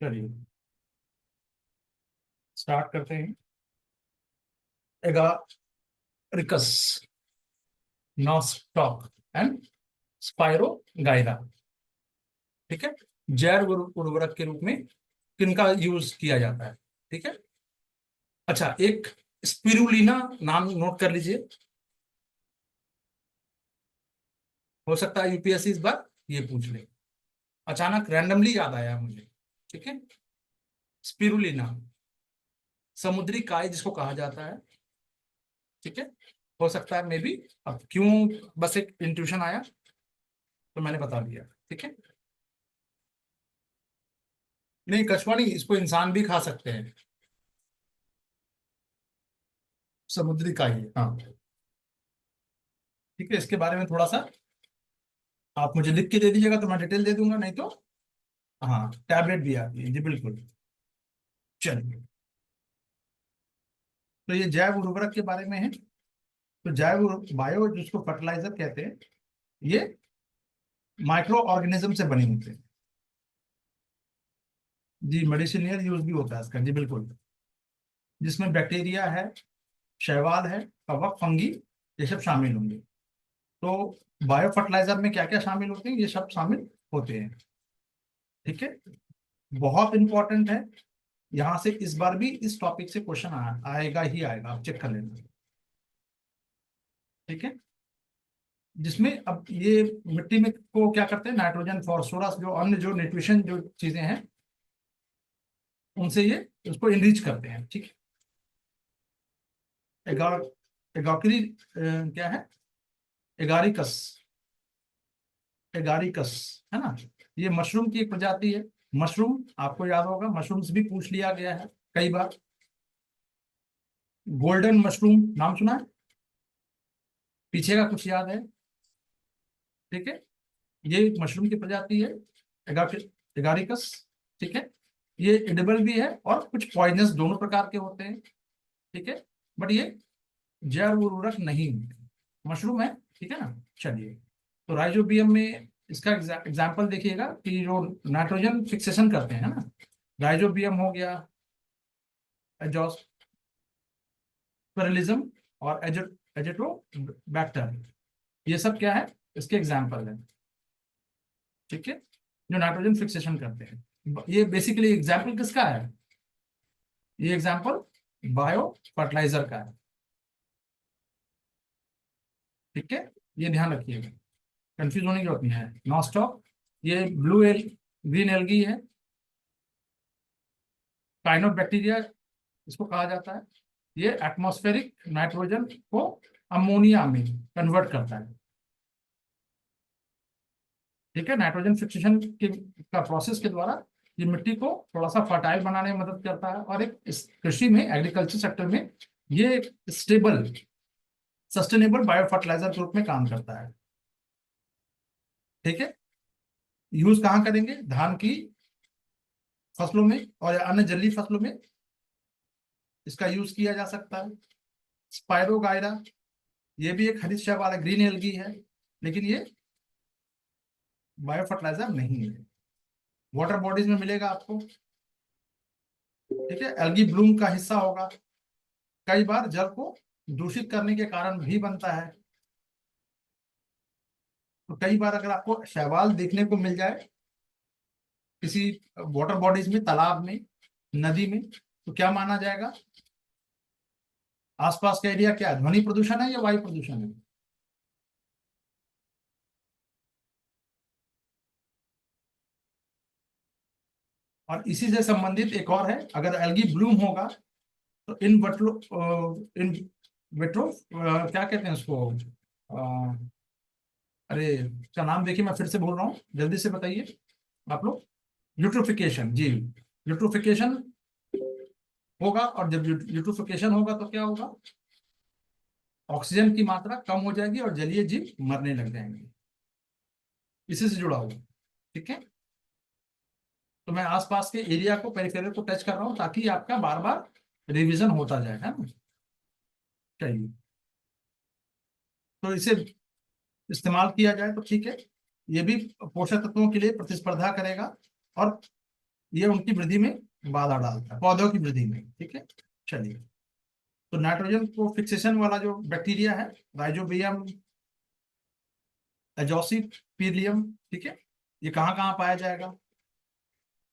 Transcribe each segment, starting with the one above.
चलिए स्टार्ट करते हैं। Agaricus, Nostoc and Spirogyra. ठीक है, जैव उर्वरक के रूप में किनका यूज किया जाता है? ठीक है। अच्छा, एक स्पिरुलिना नाम नोट कर लीजिए। हो सकता है यूपीएससी इस बार ये पूछ ले, अचानक रैंडमली याद आया मुझे। ठीक है, स्पिरुलिना समुद्री काय जिसको कहा जाता है। ठीक है, हो सकता है मे बी, अब क्यों, बस एक इंट्यूशन आया तो मैंने बता दिया। ठीक है, नहीं कछुआ नहीं, इसको इंसान भी खा सकते हैं। समुद्री काय है, हाँ। ठीक है, इसके बारे में थोड़ा सा आप मुझे लिख के दे दीजिएगा तो मैं डिटेल दे दूंगा, नहीं तो हाँ टैबलेट भी आती है जी, बिल्कुल। चलिए, तो ये जैव उर्वरक के बारे में है। तो बायो जिसको फर्टिलाइजर कहते हैं, ये माइक्रो ऑर्गेनिज्म से बने होते हैं जी। मेडिसिनियल यूज भी होता है इसका जी, बिल्कुल। जिसमें बैक्टीरिया है, शैवाल है, कवक, फंगी, ये सब शामिल होंगे। तो बायो फर्टिलाइजर में क्या क्या शामिल होते हैं, ये सब शामिल होते हैं। ठीक है, बहुत इंपॉर्टेंट है। यहां से इस बार भी इस टॉपिक से क्वेश्चन आएगा ही आएगा, आप चेक कर लेना। ठीक है, जिसमें अब ये मिट्टी में को क्या करते हैं, नाइट्रोजन, फॉस्फोरस, जो अन्य जो न्यूट्रिशन जो चीजें हैं, उनसे ये उसको इनरिच करते हैं। ठीक है, एगाकरी क्या है, एगारिकस, एगारिकस है ना। ये मशरूम की एक प्रजाति है। मशरूम आपको याद होगा, मशरूम्स भी पूछ लिया गया है कई बार। गोल्डन मशरूम नाम सुना है? पीछे का कुछ याद है? ठीक है, ये एक मशरूम की प्रजाति है, एगारिकस। ठीक है, ये एडिबल भी है और कुछ पॉइजनस, दोनों प्रकार के होते हैं। ठीक है, बट ये जैव उर्वरक नहीं है, मशरूम है। ठीक है ना। चलिए, तो राइजोबियम में इसका एग्जाम्पल देखिएगा कि जो नाइट्रोजन फिक्सेशन करते हैं ना, राइजोबियम हो गया, एजोस्पेरिलिज्म और एजेटोबैक्टर, ये सब क्या है, इसके एग्जाम्पल है। ठीक है, जो नाइट्रोजन फिक्सेशन करते हैं। ये बेसिकली एग्जाम्पल किसका है? ये एग्जाम्पल बायो फर्टिलाइजर का है। ठीक है, ये ध्यान रखिएगा, कंफ्यूज होने की जरूरत नहीं है। नॉस्टॉक, ये ब्लू ग्रीन एल्गी है। काइनोबैक्टीरिया इसको कहा जाता है। ये एटमॉस्फेरिक नाइट्रोजन को अमोनिया में कन्वर्ट करता है। ठीक है, नाइट्रोजन फिक्सेशन के का प्रोसेस के द्वारा ये मिट्टी को थोड़ा सा फर्टाइल बनाने में मदद करता है, और एक इस कृषि में, एग्रीकल्चर सेक्टर में ये स्टेबल सस्टेनेबल बायो फर्टिलाइजर के रूप में काम करता है। ठीक है, यूज कहाँ करेंगे, धान की फसलों में और अन्य जलीय फसलों में इसका यूज किया जा सकता है। स्पायरोगायरा, ये भी एक हरित शैवाल है, ग्रीन एल्गी है, लेकिन ये बायो फर्टिलाइजर नहीं है। वाटर बॉडीज में मिलेगा आपको। ठीक है, एल्गी ब्लूम का हिस्सा होगा। कई बार जल को दूषित करने के कारण भी बनता है। तो कई बार अगर आपको शैवाल देखने को मिल जाए किसी वाटर बॉडीज में, तालाब में, नदी में, तो क्या माना जाएगा? आसपास का एरिया क्या है, ध्वनि प्रदूषण है या वायु प्रदूषण है? और इसी से संबंधित एक और है, अगर एल्गी ब्लूम होगा तो इन विट्रो क्या कहते हैं उसको, अरे उसका नाम देखिए, मैं फिर से बोल रहा हूँ, जल्दी से बताइए आप लोग। यूट्रोफिकेशन जी, यूट्रोफिकेशन होगा। और जब यूट्रोफिकेशन होगा तो क्या होगा, ऑक्सीजन की मात्रा कम हो जाएगी और जलीय जीव मरने लग जाएंगे। इसी से जुड़ा हुआ। ठीक है, तो मैं आसपास के एरिया को, पेरिफेरल को टच कर रहा हूँ ताकि आपका बार बार रिवीजन होता जाए, है ना। चाहिए, तो इसे इस्तेमाल किया जाए तो ठीक है। ये भी पोषक तत्वों के लिए प्रतिस्पर्धा करेगा और ये उनकी वृद्धि में बाधा डालता है, पौधों की वृद्धि में। ठीक है, चलिए। तो नाइट्रोजन को फिक्सेशन वाला जो बैक्टीरिया है, राइजोबियम एजोसिपिलियम, ठीक है, ये कहाँ कहाँ पाया जाएगा?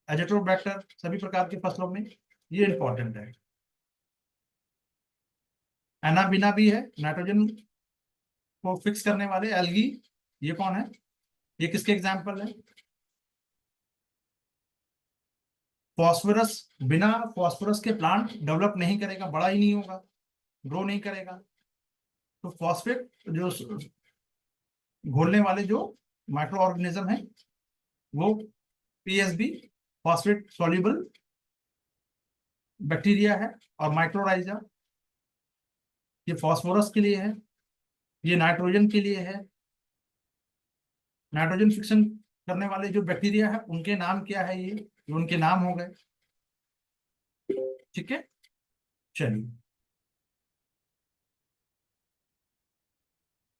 एजेट्रोबैक्टर, सभी प्रकार की फसलों में, ये इंपॉर्टेंट है। एनाबिना भी है नाइट्रोजन को फिक्स करने वाले एल्गी, ये कौन है? ये किसके एग्जाम्पल है? फॉस्फोरस, बिना फॉस्फोरस के प्लांट डेवलप नहीं करेगा, बड़ा ही नहीं होगा, ग्रो नहीं करेगा। तो फॉस्फेट जो घोलने वाले जो माइक्रो ऑर्गेनिज्म है, वो पीएसबी, फॉस्फेट सॉल्युबल बैक्टीरिया है। और माइक्रोराइजा, ये फॉस्फोरस के लिए है, ये नाइट्रोजन के लिए है। नाइट्रोजन फिक्शन करने वाले जो बैक्टीरिया है, उनके नाम क्या है? ये उनके नाम हो गए। ठीक है, चलिए।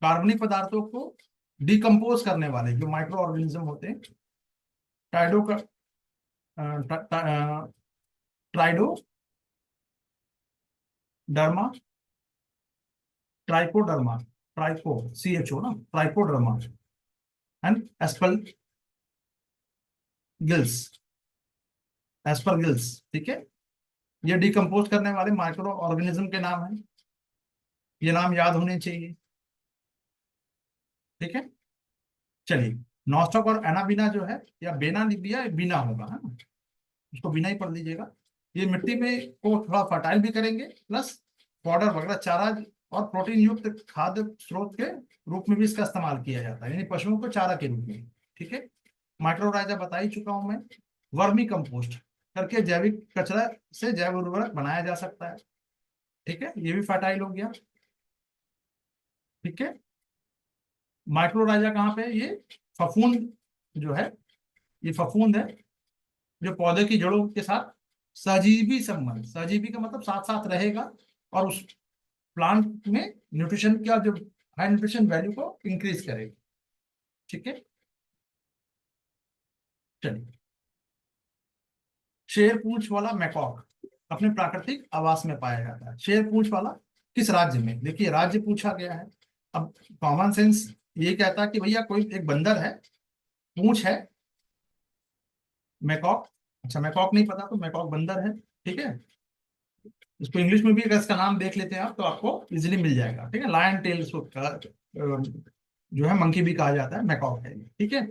कार्बनिक पदार्थों को डिकम्पोज करने वाले जो माइक्रो ऑर्गेनिज्म होते हैं, टाइडो का ट्राइडो डर्मा, ट्राइकोडर्मा, ट्राइको CHO ना, ट्राइकोडर्मा एंड एस्पल गिल्स, एस्परगिल्स। ठीक है, ये डिकम्पोज करने वाले माइक्रो ऑर्गेनिज्म के नाम है, ये नाम याद होने चाहिए। ठीक है, चलिए। नॉस्टॉक और एनाबीना जो है, या बेना लिबिया बीना होगा, है ना, उसको बिना ही पढ़ लीजिएगा। ये मिट्टी में को थोड़ा फर्टाइल भी करेंगे, प्लस पाउडर वगैरह, चारा और प्रोटीन युक्त खाद्य स्रोत के रूप में भी इसका इस्तेमाल किया जाता है, यानी पशुओं को चारा के रूप में। ठीक है, माइक्रोराइजा बता ही चुका हूं मैं। वर्मी कंपोस्ट करके जैविक कचरा से जैव उर्वरक बनाया जा सकता है। ठीक है, ये भी फर्टाइल हो गया। ठीक है, माइक्रोराइजा कहाँ पे है? ये फफूंद जो है, ये फफूंद है जो पौधे की जड़ों के साथ सजीवी संबंध, सजीवी का मतलब साथ साथ रहेगा, और उस प्लांट में न्यूट्रिशन का जो हाई न्यूट्रिशन वैल्यू को इंक्रीज करेगा। ठीक है, चलिए। शेर पूंछ वाला मैकॉक अपने प्राकृतिक आवास में पाया जाता है। शेर पूंछ वाला किस राज्य में? देखिए, राज्य पूछा गया है। अब कॉमन सेंस ये कहता है कि भैया कोई एक बंदर है, पूंछ है, मैकॉक। अच्छा, मैकॉक नहीं पता तो मैकॉक बंदर है। ठीक है, इसको इंग्लिश में भी अगर इसका नाम देख लेते हैं आप, तो आपको इजीली मिल जाएगा। ठीक है, लायन टेल इसको जो है मंकी भी कहा जाता है, मैकॉक है ये। ठीक है,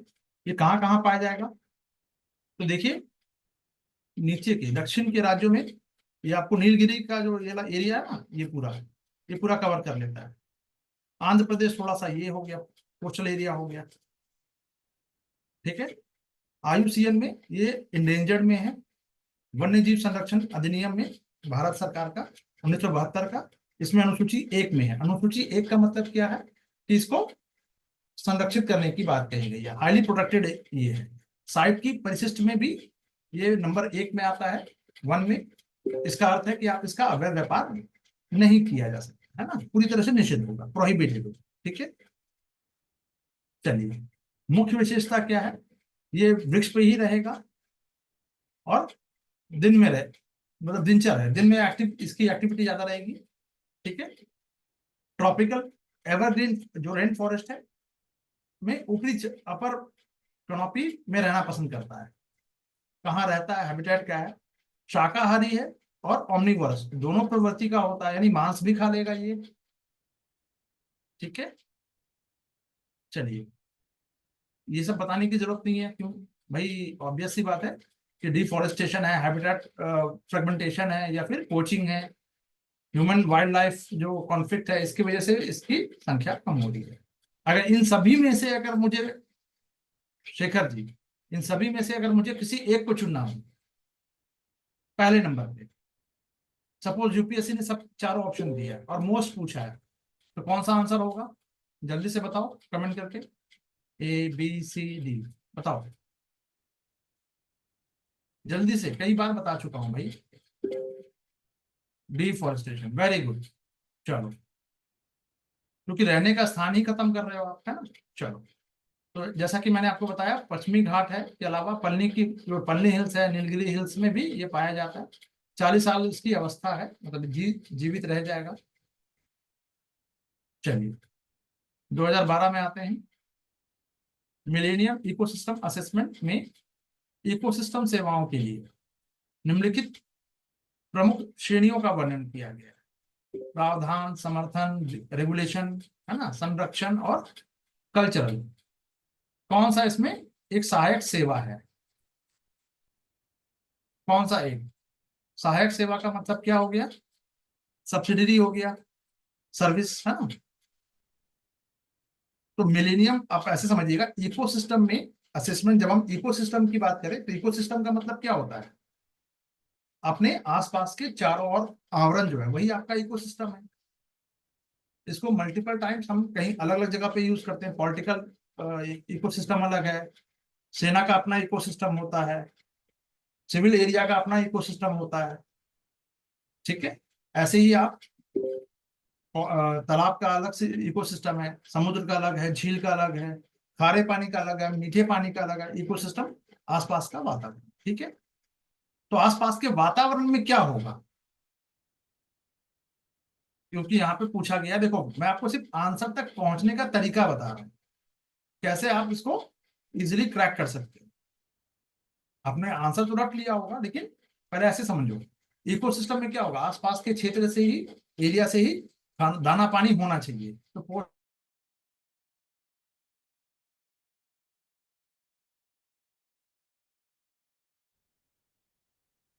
ये कहाँ कहाँ पाया जाएगा? तो देखिए, नीचे के दक्षिण के राज्यों में, ये आपको नीलगिरी का जो ये एरिया है ना, ये पूरा कवर कर लेता है। आंध्र प्रदेश थोड़ा सा ये हो गया, कोस्टल एरिया हो गया। ठीक है, IUCN में ये इंडेंजर्ड में है, वन्य जीव संरक्षण अधिनियम में, भारत सरकार का 1972 का, इसमें अनुसूची 1 में है। अनुसूची 1 का मतलब क्या है? कि इसको संरक्षित करने की बात कही गई है, हाईली प्रोटेक्टेड ये है। साइट की परिशिष्ट में भी ये नंबर 1 में आता है, 1 में। इसका अर्थ है कि आप इसका अवैध व्यापार नहीं किया जा सकता, है ना, पूरी तरह से निषिद्ध होगा, प्रोहिबिटेड होगा। ठीक है, चलिए। मुख्य विशेषता क्या है? ये वृक्ष पे ही रहेगा, और दिन में रहे, मतलब दिनचर है, दिन में एक्टिव, इसकी एक्टिविटी ज्यादा रहेगी। ठीक है, ट्रॉपिकल एवरग्रीन जो रेन फॉरेस्ट है में ऊपरी अपर कनोपी में रहना पसंद करता है। कहाँ रहता है? हैबिटेट क्या है? शाकाहारी है और ओमनिवोरस, दोनों प्रवृत्ति का होता है, यानी मांस भी खा लेगा ये। ठीक है, चलिए। ये सब बताने की जरूरत नहीं है, क्यों भाई? ऑब्वियस सी बात है कि डिफॉरेस्टेशन है, हैबिटेट फ्रेगमेंटेशन है, या फिर पोचिंग है, ह्यूमन वाइल्ड लाइफ जो कॉन्फ्लिक्ट है, इसकी वजह से इसकी संख्या कम हो रही है। अगर इन सभी में से अगर मुझे, शेखर जी, इन सभी में से अगर मुझे किसी एक को चुनना हो पहले नंबर पे, सपोज यूपीएससी ने सब चारों ऑप्शन दिया है और मोस्ट पूछा है, तो कौन सा आंसर होगा? जल्दी से बताओ कमेंट करके, ABCD बताओ, जल्दी से, कई बार बता चुका हूं भाई। Deforestation, very good. चलो, क्योंकि रहने का स्थान ही खत्म कर रहे हो आप, है ना। चलो, तो जैसा कि मैंने आपको बताया, पश्चिमी घाट है के अलावा पन्नी की जो पन्नी हिल्स है, नीलगिरी हिल्स में भी ये पाया जाता है। 40 साल इसकी अवस्था है, मतलब जीवित रह जाएगा। चलिए 2012 में आते हैं। मिलेनियम इकोसिस्टम असेसमेंट में इकोसिस्टम सेवाओं के लिए निम्नलिखित प्रमुख श्रेणियों का वर्णन किया गया है। प्रावधान, समर्थन, रेगुलेशन, है ना, संरक्षण और कल्चरल। कौन सा इसमें एक सहायक सेवा है? कौन सा एक सहायक सेवा का मतलब क्या हो गया? सब्सिडरी हो गया, सर्विस, है ना। तो मिलेनियम आप ऐसे समझिएगा, इकोसिस्टम में असेसमेंट, जब हम इकोसिस्टम की बात करें तो इकोसिस्टम का मतलब क्या होता है? अपने आसपास के चारों ओर आवरण जो है वही आपका इकोसिस्टम है। इसको मल्टीपल टाइम्स हम कहीं अलग अलग जगह पे यूज करते हैं। पॉलिटिकल इकोसिस्टम अलग है, सेना का अपना इकोसिस्टम होता है, सिविल एरिया का अपना इकोसिस्टम होता है। ठीक है, ऐसे ही आप तालाब का अलग से इकोसिस्टम है, समुद्र का अलग है, झील का अलग है, खारे पानी का अलग है, मीठे पानी का अलग है इकोसिस्टम, आसपास का वातावरण। ठीक है, तो आसपास के वातावरण में क्या होगा, क्योंकि यहाँ पे पूछा गया। देखो मैं आपको सिर्फ आंसर तक पहुंचने का तरीका बता रहा हूँ, कैसे आप इसको इजिली क्रैक कर सकते हो। आपने आंसर तो रट लिया होगा, लेकिन पहले ऐसे समझो, इकोसिस्टम में क्या होगा, आसपास के क्षेत्र से ही, एरिया से ही दाना पानी होना चाहिए। तो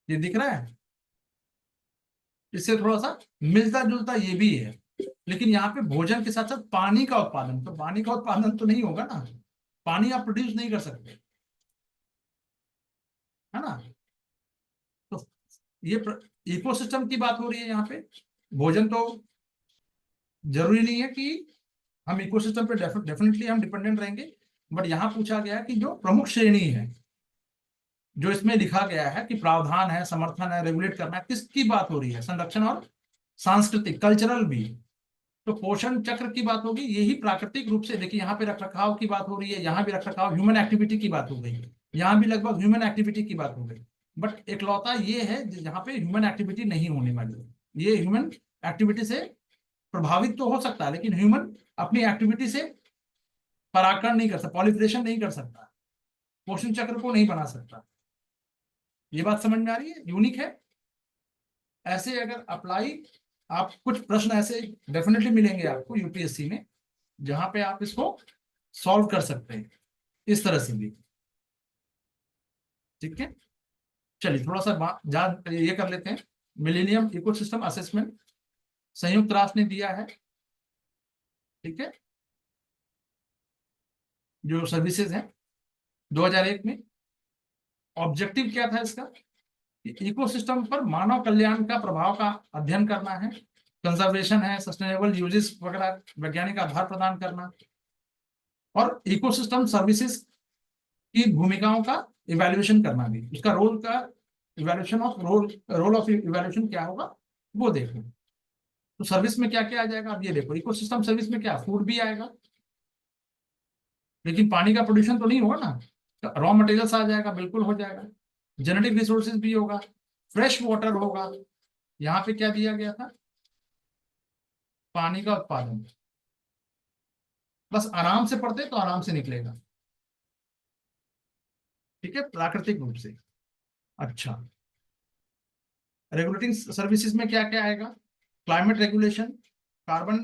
ये दिख रहा है, इससे थोड़ा सा मिलता जुलता ये भी है, लेकिन यहाँ पे भोजन के साथ साथ पानी का उत्पादन, तो पानी का उत्पादन तो नहीं होगा ना, पानी आप प्रोड्यूस नहीं कर सकते, है ना। तो ये इकोसिस्टम की बात हो रही है यहाँ पे। भोजन तो जरूरी नहीं है कि हम इकोसिस्टम पे डेफिनेटली हम डिपेंडेंट रहेंगे, बट यहाँ पूछा गया है कि जो प्रमुख श्रेणी है, जो इसमें लिखा गया है कि प्रावधान है, समर्थन है, रेगुलेट करना है, किसकी बात हो रही है? संरक्षण और सांस्कृतिक, कल्चरल भी। तो पोषण चक्र की बात होगी, यही प्राकृतिक रूप से, देखिए यहाँ पे रखरखाव की बात हो रही है, यहाँ भी रखरखाव, ह्यूमन एक्टिविटी की बात हो गई, यहाँ भी लगभग ह्यूमन एक्टिविटी की बात हो गई। बट एकलौता ये है जहाँ पे ह्यूमन एक्टिविटी नहीं होने वाली है। ये ह्यूमन एक्टिविटी से प्रभावित तो हो सकता है, लेकिन ह्यूमन अपनी एक्टिविटी से परागण नहीं कर सकता, पॉलिफरेशन नहीं कर सकता, पोषण चक्र को नहीं बना सकता। ये बात समझ में आ रही है? यूनिक है। ऐसे अगर अप्लाई, आप कुछ प्रश्न ऐसे डेफिनेटली मिलेंगे आपको यूपीएससी में, जहां पे आप इसको सॉल्व कर सकते हैं इस तरह से भी। ठीक है, चलिए थोड़ा सा जान ये कर लेते हैं। मिलेनियम इकोसिस्टम असेसमेंट संयुक्त राष्ट्र ने दिया है। ठीक है, जो सर्विसेज हैं 2001 में। ऑब्जेक्टिव क्या था इसका? इकोसिस्टम पर मानव कल्याण का प्रभाव का अध्ययन करना है, कंजर्वेशन है, सस्टेनेबल यूजेस वगैरह, वैज्ञानिक आधार प्रदान करना, और इकोसिस्टम सर्विसेज की भूमिकाओं का इवैल्यूएशन करना भी, उसका रोल का evaluation of role of evaluation क्या होगा वो देखो। तो सर्विस में क्या क्या आ जाएगा, अब ये देखो, इकोसिस्टम सर्विस में क्या, फूड भी आएगा, लेकिन पानी का प्रोड्यूशन तो नहीं होगा ना, रॉ मटेरियल्स आ जाएगा, बिल्कुल हो जाएगा। जेनेटिक रिसोर्सेज भी होगा, फ्रेश वाटर होगा, यहाँ पे क्या दिया गया था, पानी का उत्पादन। बस आराम से पढ़ते तो आराम से निकलेगा। ठीक है, प्राकृतिक रूप से। अच्छा, रेगुलेटिंग सर्विसेज में क्या क्या आएगा? क्लाइमेट रेगुलेशन, कार्बन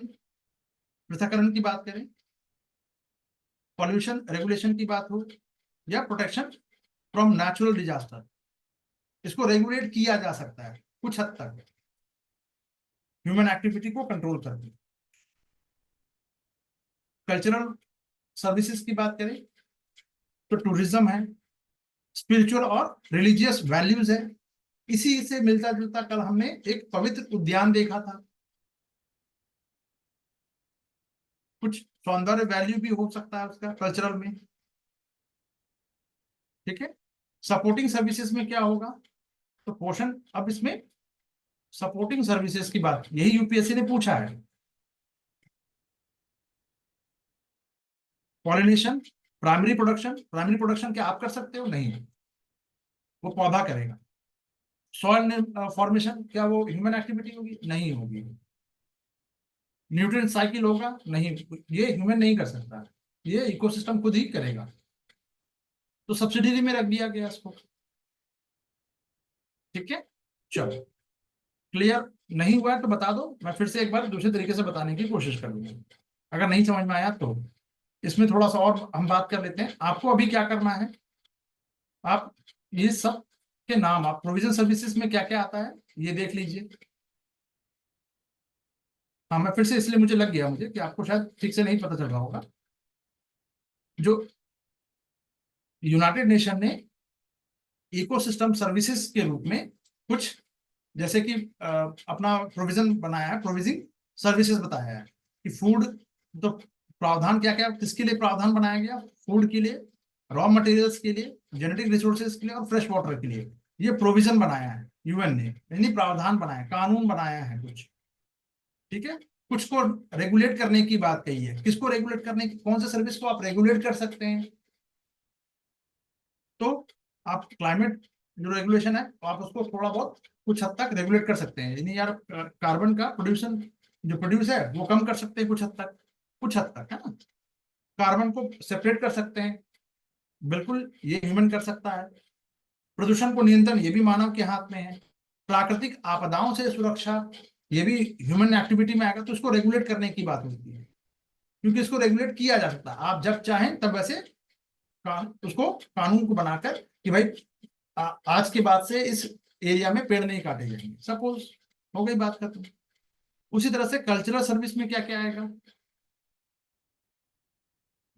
पृथक्करण की बात करें, पॉल्यूशन रेगुलेशन की बात हो, या प्रोटेक्शन फ्रॉम नेचुरल डिजास्टर, इसको रेगुलेट किया जा सकता है कुछ हद तक ह्यूमन एक्टिविटी को कंट्रोल करके। कल्चरल सर्विसेज की बात करें तो टूरिज्म है, स्पिरिचुअल और रिलीजियस वैल्यूज है। इसी से मिलता जुलता कल हमने एक पवित्र उद्यान देखा था, कुछ सौंदर्य वैल्यू भी हो सकता है उसका कल्चरल में। ठीक है, सपोर्टिंग सर्विसेज में क्या होगा, तो पोषण, अब इसमें सपोर्टिंग सर्विसेज की बात यही यूपीएससी ने पूछा है। पॉलिनेशन, प्राइमरी प्रोडक्शन क्या आप कर सकते हो? नहीं, वो पौधा करेगा। सॉइल फॉर्मेशन क्या वो ह्यूमन एक्टिविटी होगी? नहीं होगी। न्यूट्रिएंट साइकिल होगा? नहीं, ये ह्यूमन नहीं कर सकता, ये इकोसिस्टम खुद ही करेगा। तो सब्सिडरी में रख दिया गया इसको। ठीक है, चलो, क्लियर नहीं हुआ है तो बता दो, मैं फिर से एक बार दूसरे तरीके से बताने की कोशिश करूंगा। अगर नहीं समझ में आया तो इसमें थोड़ा सा और हम बात कर लेते हैं। आपको अभी क्या करना है, आप ये सब के नाम, आप प्रोविजन सर्विसेज में क्या क्या आता है ये देख लीजिए। हाँ, मैं फिर से इसलिए मुझे लग गया मुझे कि आपको शायद ठीक से नहीं पता चल रहा होगा। जो यूनाइटेड नेशन ने इकोसिस्टम सर्विसेज के रूप में कुछ, जैसे कि अपना प्रोविजन बनाया है, प्रोविजन सर्विसेज बताया है कि फूड, तो प्रावधान क्या क्या किसके लिए प्रावधान बनाया गया? फूड के लिए, रॉ मटेरियल्स के लिए, जेनेटिक रिसोर्सेज के लिए और फ्रेश वाटर के लिए। ये प्रोविजन बनाया है यूएन ने, यानी प्रावधान बनाया, कानून बनाया है कुछ। ठीक है, कुछ को रेगुलेट करने की बात कही है। किसको रेगुलेट करने की? कौन से सर्विस को आप रेगुलेट कर सकते हैं? तो आप क्लाइमेट जो रेगुलेशन है आप उसको थोड़ा बहुत कुछ हद तक रेगुलेट कर सकते हैं, यानी यार कार्बन का प्रोड्यूशन जो प्रोड्यूस है वो कम कर सकते हैं कुछ हद तक, कुछ हद तक, है ना। कार्बन को सेपरेट कर सकते हैं, बिल्कुल ये ह्यूमन कर सकता है। प्रदूषण को नियंत्रण ये भी मानव के हाथ में है। प्राकृतिक आपदाओं से सुरक्षा ये भी ह्यूमन एक्टिविटी में आएगा, तो इसको रेगुलेट करने की बात होती है, क्योंकि इसको रेगुलेट किया जा सकता है। आप जब चाहें तब वैसे उसको कानून को बनाकर कि भाई आज के बाद से इस एरिया में पेड़ नहीं काटे जाएंगे, सपोज, हो गई बात खत्म। उसी तरह से कल्चरल सर्विस में क्या क्या आएगा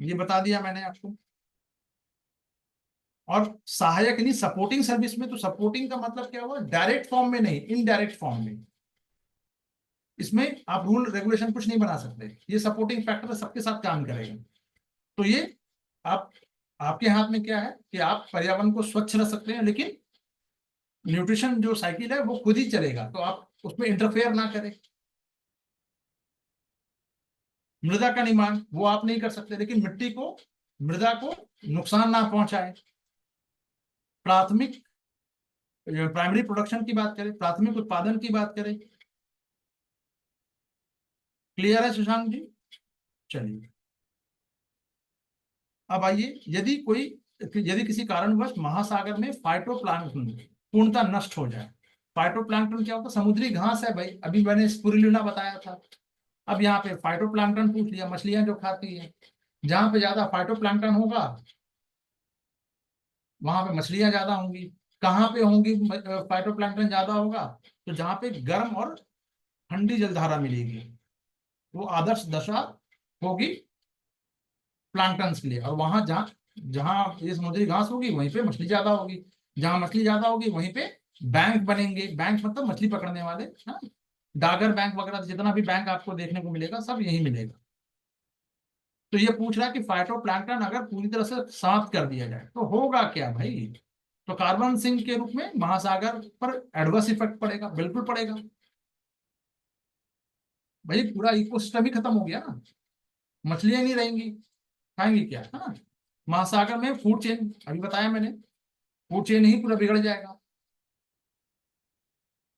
ये बता दिया मैंने आपको। और सहायक यानी सपोर्टिंग सर्विस में, तो सपोर्टिंग का मतलब क्या हुआ? डायरेक्ट फॉर्म में नहीं, इनडायरेक्ट फॉर्म में। इसमें आप रूल रेगुलेशन कुछ नहीं बना सकते, ये सपोर्टिंग फैक्टर सबके साथ काम करेगा। तो ये आप, आपके हाथ में क्या है कि आप पर्यावरण को स्वच्छ रख सकते हैं, लेकिन न्यूट्रिशन जो साइकिल है वो खुद ही चलेगा, तो आप उसमें इंटरफेयर ना करें। मृदा का निर्माण वो आप नहीं कर सकते, लेकिन मिट्टी को, मृदा को नुकसान ना पहुंचाए। प्राथमिक, प्राइमरी प्रोडक्शन की बात करें, प्राथमिक उत्पादन की बात करें। क्लियर है शशांक जी? चलिए, अब आइए, यदि किसी कारणवश महासागर में फाइटोप्लैंक्टन पूर्णतः नष्ट हो जाए। फाइटोप्लैंक्टन क्या होता है? समुद्री घास है भाई, अभी मैंने स्पुरुलिना बताया था। अब यहाँ पे फाइटोप्लैंक्टन पूछ लिया, मछलियां जो खाती हैं। जहां पे ज्यादा फाइटोप्लैंक्टन होगा वहां पे मछलियां ज्यादा होंगी। कहाँ पे होंगी फाइटोप्लैंक्टन ज्यादा होगा? तो जहां पे गर्म और ठंडी जलधारा मिलेगी, वो आदर्श दशा होगी प्लैंक्टन्स के लिए। और वहां जहाँ जहाँ ये समुद्री घास होगी वहीं पे मछली ज्यादा होगी। जहां मछली ज्यादा होगी वहीं पे बैंक बनेंगे। बैंक मतलब मछली पकड़ने वाले, हाँ। डागर बैंक वगैरह जितना भी बैंक आपको देखने को मिलेगा सब यही मिलेगा। तो ये पूछ रहा है कि फाइटोप्लैंक्टन अगर पूरी तरह से समाप्त कर दिया जाए तो होगा क्या भाई? तो कार्बन सिंक के रूप में महासागर पर एडवर्स इफेक्ट पड़ेगा, बिल्कुल पड़ेगा भाई। पूरा इकोसिस्टम ही खत्म हो गया ना, मछलियां नहीं रहेंगी, खाएंगी क्या, है ना। महासागर में फूड चेन, अभी बताया मैंने, फूड चेन ही पूरा बिगड़ जाएगा।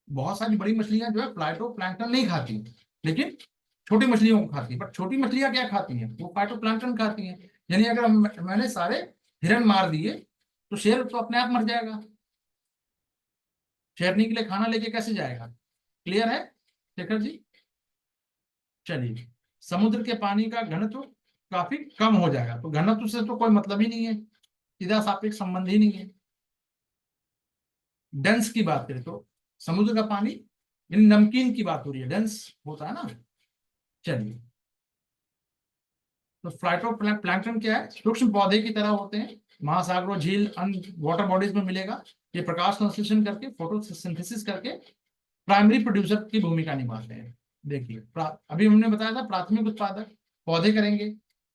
बहुत सारी बड़ी मछलियां जो है फाइटो प्लैंक्टन नहीं खाती, लेकिन छोटी मछलियों को खाती है। बट छोटी मछलियां क्या खाती हैं? वो फाइटो प्लैंक्टन खाती हैं। यानी अगर मैंने सारे हिरन मार दिए तो शेर तो अपने आप मर जाएगा। शेरनी के लिए खाना लेके कैसे जाएगा? क्लियर है शेखर जी? चलिए, समुद्र के पानी का घनत्व काफी कम हो जाएगा। तो घनत्व से तो कोई मतलब ही नहीं है, सीधा सापेक्ष संबंध ही नहीं है। डेंस की बात करें तो समुद्र का पानी यानी नमकीन की बात हो रही है, डेंस होता है ना। चलिए, तो फ्लाइटो प्लैंक्टन क्या है? सूक्ष्म पौधे की तरह होते हैं। महासागरों, झील, अन्य वाटर बॉडीज में मिलेगा। ये प्रकाश संश्लेषण करके, फोटोसिंथेसिस करके प्राइमरी प्रोड्यूसर की भूमिका निभाते हैं। देखिए, अभी हमने बताया था प्राथमिक उत्पादक पौधे करेंगे,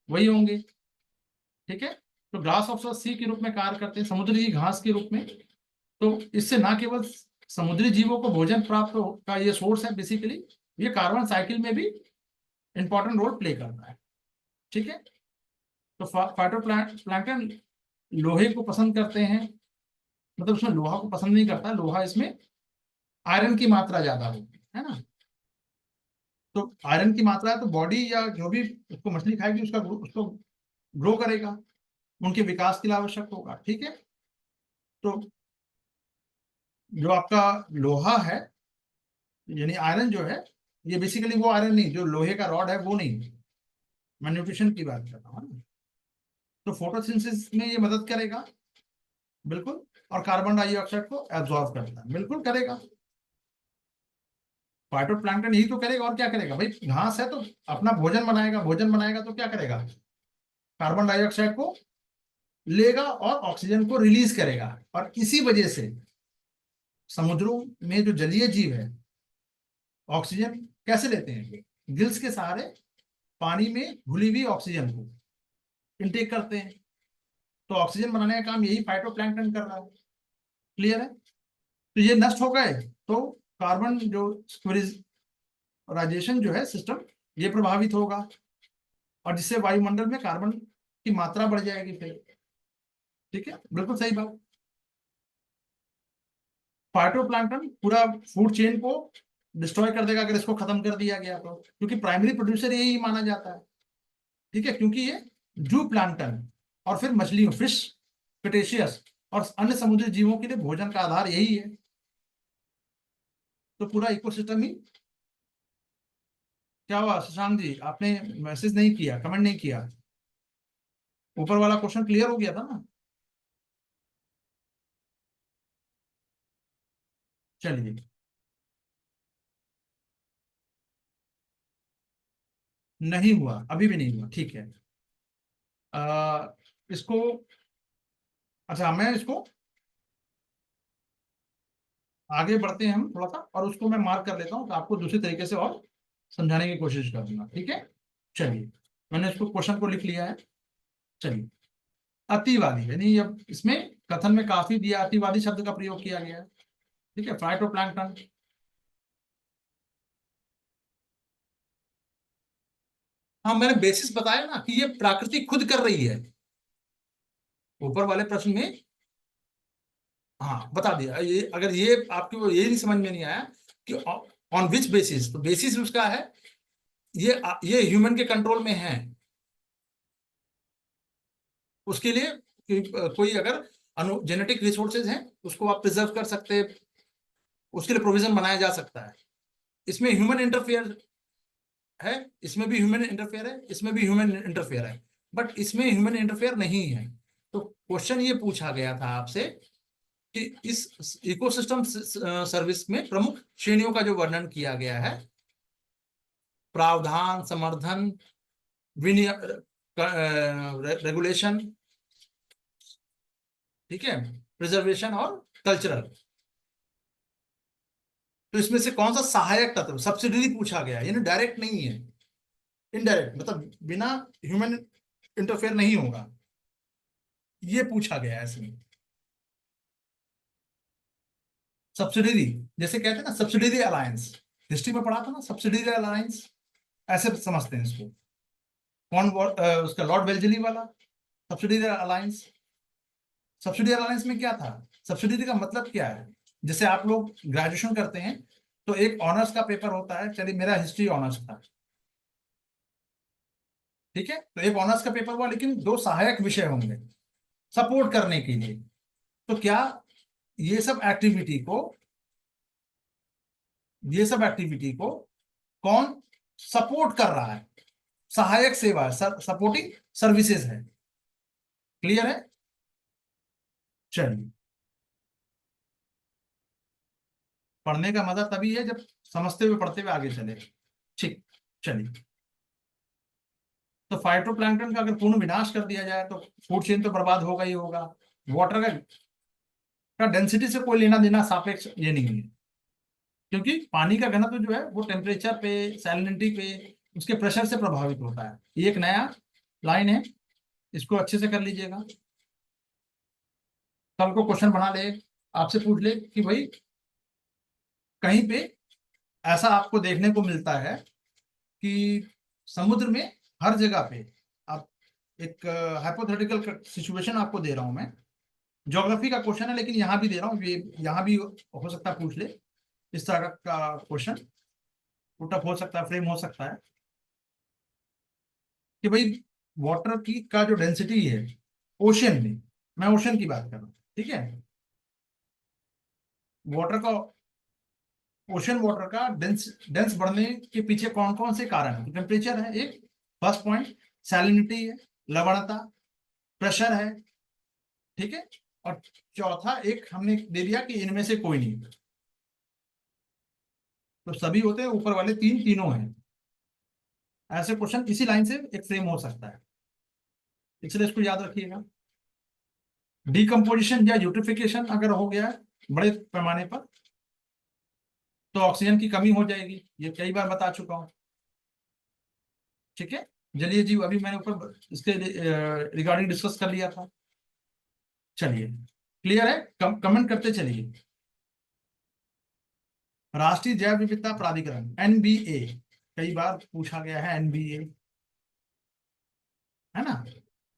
वही होंगे। ठीक है, तो ग्रास ऑफ सी के रूप में कार्य करते हैं, समुद्री घास के रूप में। तो इससे ना केवल समुद्री जीवों को भोजन प्राप्त का ये सोर्स है बेसिकली, ये कार्बन साइकिल में भी इंपॉर्टेंट रोल प्ले करता है। ठीक है, तो फाइटोप्लैंक्टन लोहे को पसंद करते हैं, मतलब उसमें लोहा को पसंद नहीं करता, लोहा इसमें आयरन की मात्रा ज्यादा होती है ना। तो आयरन की मात्रा है तो बॉडी या जो भी उसको मछली खाएगी उसको ग्रो करेगा, उनके विकास के लिए आवश्यक होगा। ठीक है, तो जो आपका लोहा है यानी आयरन जो है, ये बेसिकली वो आयरन नहीं जो लोहे का रॉड है, वो नहीं, मैं न्यूट्रिशन की बात कर रहा हूँ। तो फोटोसिंथेसिस में ये मदद करेगा बिल्कुल, और कार्बन डाइऑक्साइड को एब्जॉर्ब करता है, बिल्कुल करेगा। फाइटोप्लैंक्टन यही तो करेगा, और क्या करेगा भाई, घास है तो अपना भोजन बनाएगा, भोजन बनाएगा तो क्या करेगा, कार्बन डाइऑक्साइड को लेगा और ऑक्सीजन को रिलीज करेगा। और इसी वजह से समुद्रों में जो जलीय जीव है ऑक्सीजन कैसे लेते हैं, गिल्स के सहारे पानी में घुली हुई ऑक्सीजन को इनटेक करते हैं। तो ऑक्सीजन बनाने का काम यही फाइटोप्लैंक्टन कर रहा है। क्लियर है? तो ये नष्ट हो गए तो कार्बन जो स्टोरेजाइजेशन जो है सिस्टम, ये प्रभावित होगा, और जिससे वायुमंडल में कार्बन की मात्रा बढ़ जाएगी फिर। ठीक है, बिल्कुल सही बात। फाइटोप्लैंक्टन पूरा फूड चेन को डिस्ट्रॉय कर देगा अगर इसको खत्म कर दिया गया तो, क्योंकि प्राइमरी प्रोड्यूसर यही माना जाता है। ठीक है, क्योंकि ये जू प्लैंक्टन और फिर मछलियों, फिश, क्रेटेशियस और अन्य समुद्री जीवों के लिए भोजन का आधार यही है। तो पूरा इकोसिस्टम ही। क्या हुआ शशांक जी, आपने मैसेज नहीं किया, कमेंट नहीं किया? ऊपर वाला क्वेश्चन क्लियर हो गया था ना? चलिए। नहीं हुआ, अभी भी नहीं हुआ, ठीक है। इसको, अच्छा मैं इसको आगे बढ़ते हैं हम थोड़ा सा, और उसको मैं मार्क कर लेता हूँ तो आपको दूसरी तरीके से और समझाने की कोशिश करूंगा। ठीक है, चलिए, मैंने इसको क्वेश्चन को लिख लिया है। चलिए, अतिवादी, यानी अब इसमें कथन में काफी दिया अतिवादी शब्द का प्रयोग किया गया है। ठीक है, फाइटोप्लैंक्टन। हाँ, मैंने बेसिस बताया ना कि ये प्रकृति खुद कर रही है, ऊपर वाले प्रश्न में। हाँ, बता दिया। ये अगर ये आपको ये नहीं समझ में नहीं आया कि ऑन विच बेसिस, तो बेसिस उसका है ये ह्यूमन के कंट्रोल में है। उसके लिए कोई अगर जेनेटिक रिसोर्सेज हैं उसको आप प्रिजर्व कर सकते हैं, उसके लिए प्रोविजन बनाया जा सकता है। इसमें ह्यूमन इंटरफेयर है, इसमें भी ह्यूमन इंटरफेयर है, इसमें भी ह्यूमन इंटरफेयर है, बट इसमें ह्यूमन इंटरफेयर नहीं है। तो क्वेश्चन ये पूछा गया था आपसे कि इस इकोसिस्टम सर्विस में प्रमुख श्रेणियों का जो वर्णन किया गया है, प्रावधान, समर्थन, रेगुलेशन, ठीक है, प्रिजर्वेशन और कल्चरल, तो इसमें से कौन सा सहायक तत्व, सब्सिडरी पूछा गया, यानी डायरेक्ट नहीं है, इनडायरेक्ट, मतलब बिना ह्यूमन इंटरफेयर नहीं होगा, ये पूछा गया है इसमें। सब्सिडरी, जैसे कहते हैं ना सब्सिडरी अलायंस, हिस्ट्री में पढ़ा था ना सब्सिडरी अलायंस, ऐसे समझते हैं इसको। उसका लॉर्ड वेल्जली वाला सब्सिडरी अलायंस। सब्सिडी अलायंस में क्या था, सब्सिडी का मतलब क्या है, जैसे आप लोग ग्रेजुएशन करते हैं तो एक ऑनर्स का पेपर होता है, चलिए मेरा हिस्ट्री ऑनर्स था, ठीक है, तो एक ऑनर्स का पेपर हुआ, लेकिन दो सहायक विषय होंगे सपोर्ट करने के लिए। तो क्या ये सब एक्टिविटी को ये सब एक्टिविटी को कौन सपोर्ट कर रहा है, सहायक सेवा है, सपोर्टिंग सर्विसेज है। क्लियर है? चलिए, पढ़ने का मजा तभी है जब समझते हुए पढ़ते हुए आगे चले। ठीक, चलिए। तो फाइटोप्लैंक्टन का अगर पूर्ण विनाश कर दिया जाए तो फूड चेन तो बर्बाद होगा ही होगा। वाटर का डेंसिटी से कोई लेना देना सापेक्ष ये नहीं है, क्योंकि पानी का घनत्व जो है वो टेम्परेचर पे, सैलिनिटी पे, उसके प्रेशर से प्रभावित होता है। ये एक नया लाइन है, इसको अच्छे से कर लीजिएगा। कल को क्वेश्चन बना ले, आपसे पूछ ले कि भाई कहीं पे ऐसा आपको देखने को मिलता है कि समुद्र में हर जगह पे आप एक हाइपोथेटिकल सिचुएशन आपको दे रहा हूं मैं। ज्योग्राफी का क्वेश्चन है, लेकिन यहाँ भी दे रहा हूँ, ये यहाँ भी हो सकता है पूछ ले इस तरह का क्वेश्चन। पुटअप हो सकता है, फ्रेम हो सकता है कि भाई वाटर की का जो डेंसिटी है ओशियन में, मैं ओशियन की बात कर रहा हूँ, ठीक है, वाटर का, ओशन वाटर का डेंस डेंस बढ़ने के पीछे कौन कौन से कारण है? टेम्परेचर है एक, फर्स्ट पॉइंट, सैलिनिटी है, लवणता, प्रेशर है, ठीक है, और चौथा एक हमने दे दिया कि इनमें से कोई नहीं। तो सभी होते हैं, ऊपर वाले तीन तीनों हैं। ऐसे क्वेश्चन इसी लाइन से एक फ्रेम हो सकता है, इसलिए इसको याद रखिएगा। डिकम्पोजिशन या यूट्रिफिकेशन अगर हो गया है बड़े पैमाने पर, तो ऑक्सीजन की कमी हो जाएगी, ये कई बार बता चुका हूं, ठीक है। जलीय जीव अभी मैंने ऊपर इसके रिगार्डिंग डिस्कस कर लिया था। चलिए, क्लियर है, कमेंट करते चलिए। राष्ट्रीय जैव विविधता प्राधिकरण, एनबीए, कई बार पूछा गया है एनबीए, है ना।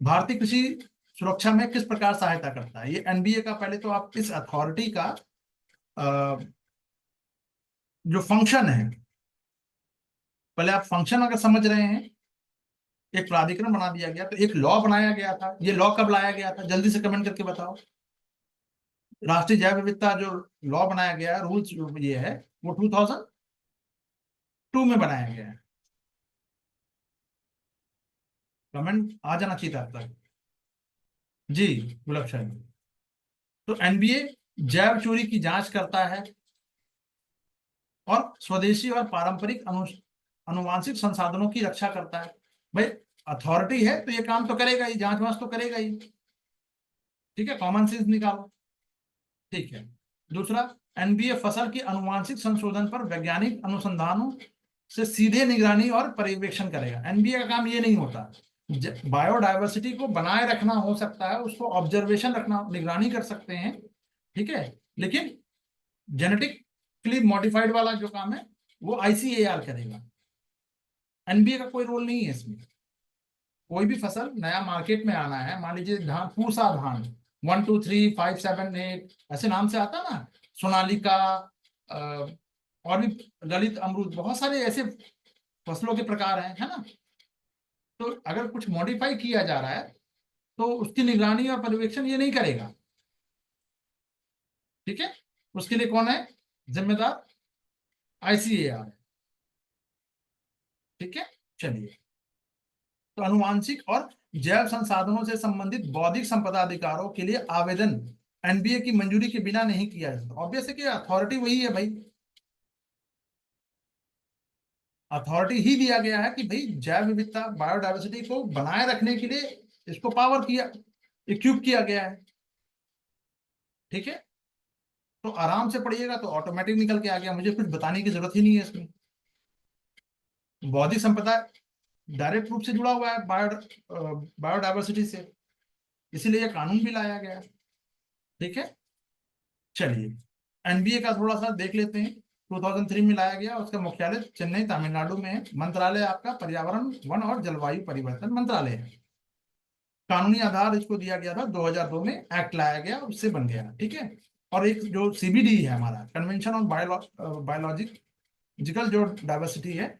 भारतीय कृषि सुरक्षा में किस प्रकार सहायता करता है? ये एनबीए का, पहले तो आप इस अथॉरिटी का जो फंक्शन है, पहले आप फंक्शन अगर समझ रहे हैं। एक प्राधिकरण बना दिया गया, तो एक लॉ बनाया गया था, ये लॉ कब लाया गया था? जल्दी से कमेंट करके बताओ। राष्ट्रीय जैव विविधता जो लॉ बनाया गया है, रूल्स जो ये है, वो 2002 में बनाया गया है। कमेंट आ जाना चाहिए था अब तक। जी, गुलाब शर्मा। तो एनबीए जैव चोरी की जांच करता है और स्वदेशी और पारंपरिक अनुवांशिक संसाधनों की रक्षा करता है। भाई अथॉरिटी है तो ये काम तो करेगा ही, जांच वांच तो करेगा ही, ठीक है, कॉमन सेंस निकालो, ठीक है। दूसरा, एनबीए फसल की अनुवांशिक संशोधन पर वैज्ञानिक अनुसंधानों से सीधे निगरानी और पर्यवेक्षण करेगा। एनबीए का काम ये नहीं होता, बायोडायवर्सिटी को बनाए रखना हो सकता है, उसको ऑब्जर्वेशन रखना, निगरानी कर सकते हैं, ठीक है, लेकिन जेनेटिकली मॉडिफाइड वाला जो काम है वो आईसीएआर करेगा। एनबीए का कोई रोल नहीं है इसमें। कोई भी फसल नया मार्केट में आना है, मान लीजिए धान, पूसा धान 1 2 3 5 7 8 ऐसे नाम से आता ना, सोनालिका, अ, और भी ललित अमरूद, बहुत सारे ऐसे फसलों के प्रकार हैं, है ना। तो अगर कुछ मॉडिफाई किया जा रहा है तो उसकी निगरानी और पर्यवेक्षण ये नहीं करेगा, ठीक है। उसके लिए कौन है जिम्मेदार? आईसीएआर, ठीक है। चलिए, तो अनुवांशिक और जैव संसाधनों से संबंधित बौद्धिक संपदा अधिकारों के लिए आवेदन एनबीए की मंजूरी के बिना नहीं किया जाता। ऑब्वियस है कि अथॉरिटी वही है भाई, अथॉरिटी ही दिया गया है कि भाई जैव विविधता, बायोडायवर्सिटी को बनाए रखने के लिए इसको पावर किया, इक्विप किया गया है, ठीक है। तो आराम से पढ़िएगा तो ऑटोमेटिक निकल के आ गया, मुझे कुछ बताने की जरूरत ही नहीं है इसमें। बौद्धिक संपदा डायरेक्ट रूप से जुड़ा हुआ है बायोडायवर्सिटी से, इसीलिए कानून भी लाया गया है, ठीक है। चलिए, एनबीए का थोड़ा सा देख लेते हैं। 2003 में लाया गया, उसका मुख्यालय चेन्नई तमिलनाडु में है। मंत्रालय आपका पर्यावरण, वन और जलवायु परिवर्तन मंत्रालय है। कानूनी आधार इसको दिया गया था 2002 में, एक्ट लाया गया, उससे बन गया, ठीक है। और एक जो सीबीडी है हमारा, कन्वेंशन ऑन बायोलॉजिकल जो डाइवर्सिटी है,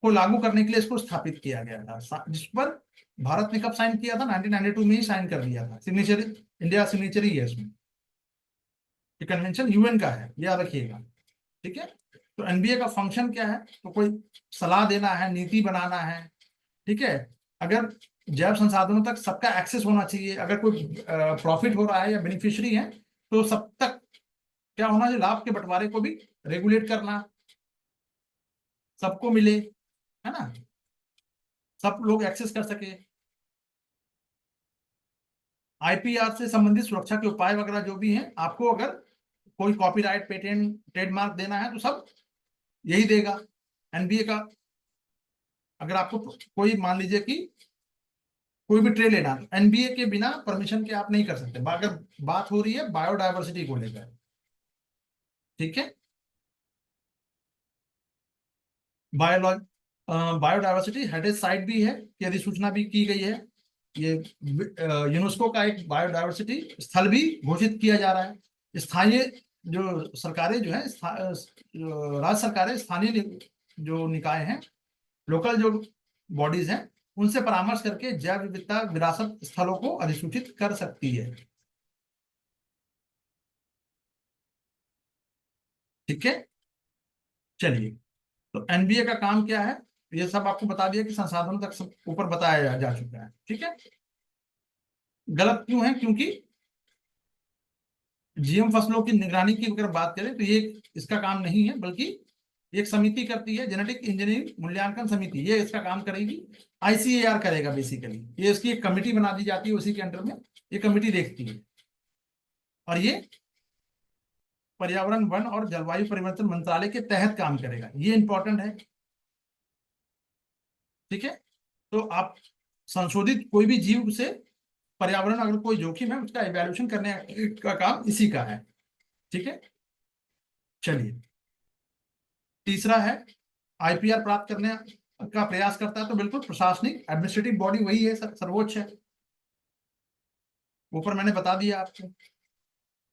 को लागू करने के लिए इसको स्थापित किया गया था, जिस पर भारत ने कब साइन किया था? 1992 में ही साइन कर दिया था। सिग्नेचर, इंडिया सिग्नेचर ही है इसमें। ये कन्वेंशन यूएन का है, याद रखिएगा, ठीक है। तो एनबीए का फंक्शन क्या है? तो कोई सलाह देना है, नीति बनाना है, ठीक है। अगर जैव संसाधनों तक सबका एक्सेस होना चाहिए, अगर कोई प्रॉफिट हो रहा है या बेनिफिशियरी है तो सब तक क्या होना चाहिए? लाभ के बंटवारे को भी रेगुलेट करना, सबको मिले, है ना, सब लोग एक्सेस कर सके। आईपीआर से संबंधित सुरक्षा के उपाय वगैरह जो भी हैं, आपको अगर कोई कॉपीराइट, पेटेंट, ट्रेडमार्क देना है तो सब यही देगा एनबीए का। अगर आपको कोई, मान लीजिए कि कोई भी ट्रे लेना, तो एनबीए के बिना परमिशन के आप नहीं कर सकते, अगर बात हो रही है बायोडायवर्सिटी को लेकर, ठीक है। बायोलॉज बायोडायवर्सिटी हेडेड साइट भी है, यदि सूचना भी की गई है, ये यूनेस्को का एक बायोडायवर्सिटी स्थल भी घोषित किया जा रहा है। स्थानीय जो सरकारें जो है, राज्य सरकारें, स्थानीय जो निकाय हैं, लोकल जो बॉडीज हैं, उनसे परामर्श करके जैव विविधता विरासत स्थलों को अधिसूचित कर सकती है। ठीक है, चलिए। तो एनबीए का काम क्या है, ये सब आपको बता दिया कि संसाधनों तक सब ऊपर बताया जा चुका है। ठीक है, गलत क्यों है? क्योंकि जीएम फसलों की निगरानी की अगर बात करें तो ये इसका काम नहीं है, बल्कि एक समिति करती है, जेनेटिक इंजीनियरिंग मूल्यांकन समिति, ये इसका काम करेगी। आईसीएआर करेगा बेसिकली, ये इसकी एक कमेटी बना दी जाती है, उसी के अंडर में ये कमेटी देखती है। और ये पर्यावरण, वन और जलवायु परिवर्तन मंत्रालय के तहत काम करेगा, ये इंपॉर्टेंट है। ठीक है, तो आप संशोधित कोई भी जीव से पर्यावरण अगर कोई जोखिम है, उसका इवैल्यूएशन करने का काम इसी का है। ठीक है, चलिए। तीसरा है, आईपीआर प्राप्त करने का प्रयास करता है, तो बिल्कुल प्रशासनिक एडमिनिस्ट्रेटिव बॉडी वही है, सर्वोच्च है, ऊपर मैंने बता दिया आपको।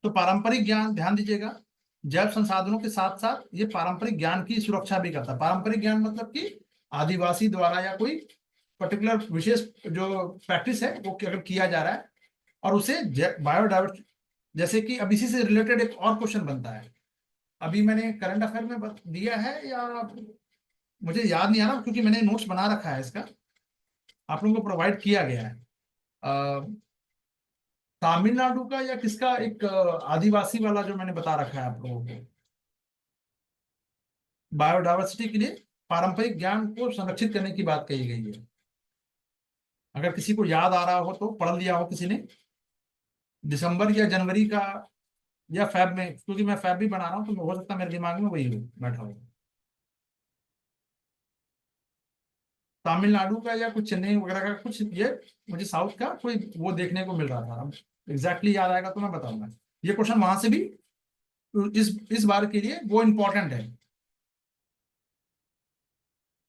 तो पारंपरिक ज्ञान, ध्यान दीजिएगा, जैव संसाधनों के साथ साथ ये पारंपरिक ज्ञान की सुरक्षा भी करता है। पारंपरिक ज्ञान मतलब कि आदिवासी द्वारा या कोई पर्टिकुलर विशेष जो प्रैक्टिस है वो अगर किया जा रहा है, और उसे बायोडाइवर्सिटी, जैसे कि अब इसी से रिलेटेड एक और क्वेश्चन बनता है, अभी मैंने करंट अफेयर में दिया है या मुझे याद नहीं आ रहा, क्योंकि मैंने नोट्स बना रखा है इसका, आप लोगों को प्रोवाइड किया गया है। तमिलनाडु का या किसका एक आदिवासी वाला जो मैंने बता रखा है आप लोगों को, बायोडायवर्सिटी के लिए पारंपरिक ज्ञान को संरक्षित करने की बात कही गई है। अगर किसी को याद आ रहा हो तो पढ़ लिया हो किसी ने, दिसंबर या जनवरी का या फैब में, क्योंकि मैं फैब भी बना रहा हूँ तो हो सकता है मेरे दिमाग में वही हो बैठा हो, तमिलनाडु का या कुछ चेन्नई वगैरह का कुछ, ये मुझे साउथ का कोई वो देखने को मिल रहा था। अब एग्जैक्टली याद आएगा तो मैं बताऊंगा। ये क्वेश्चन वहां से भी इस बार के लिए वो इंपॉर्टेंट है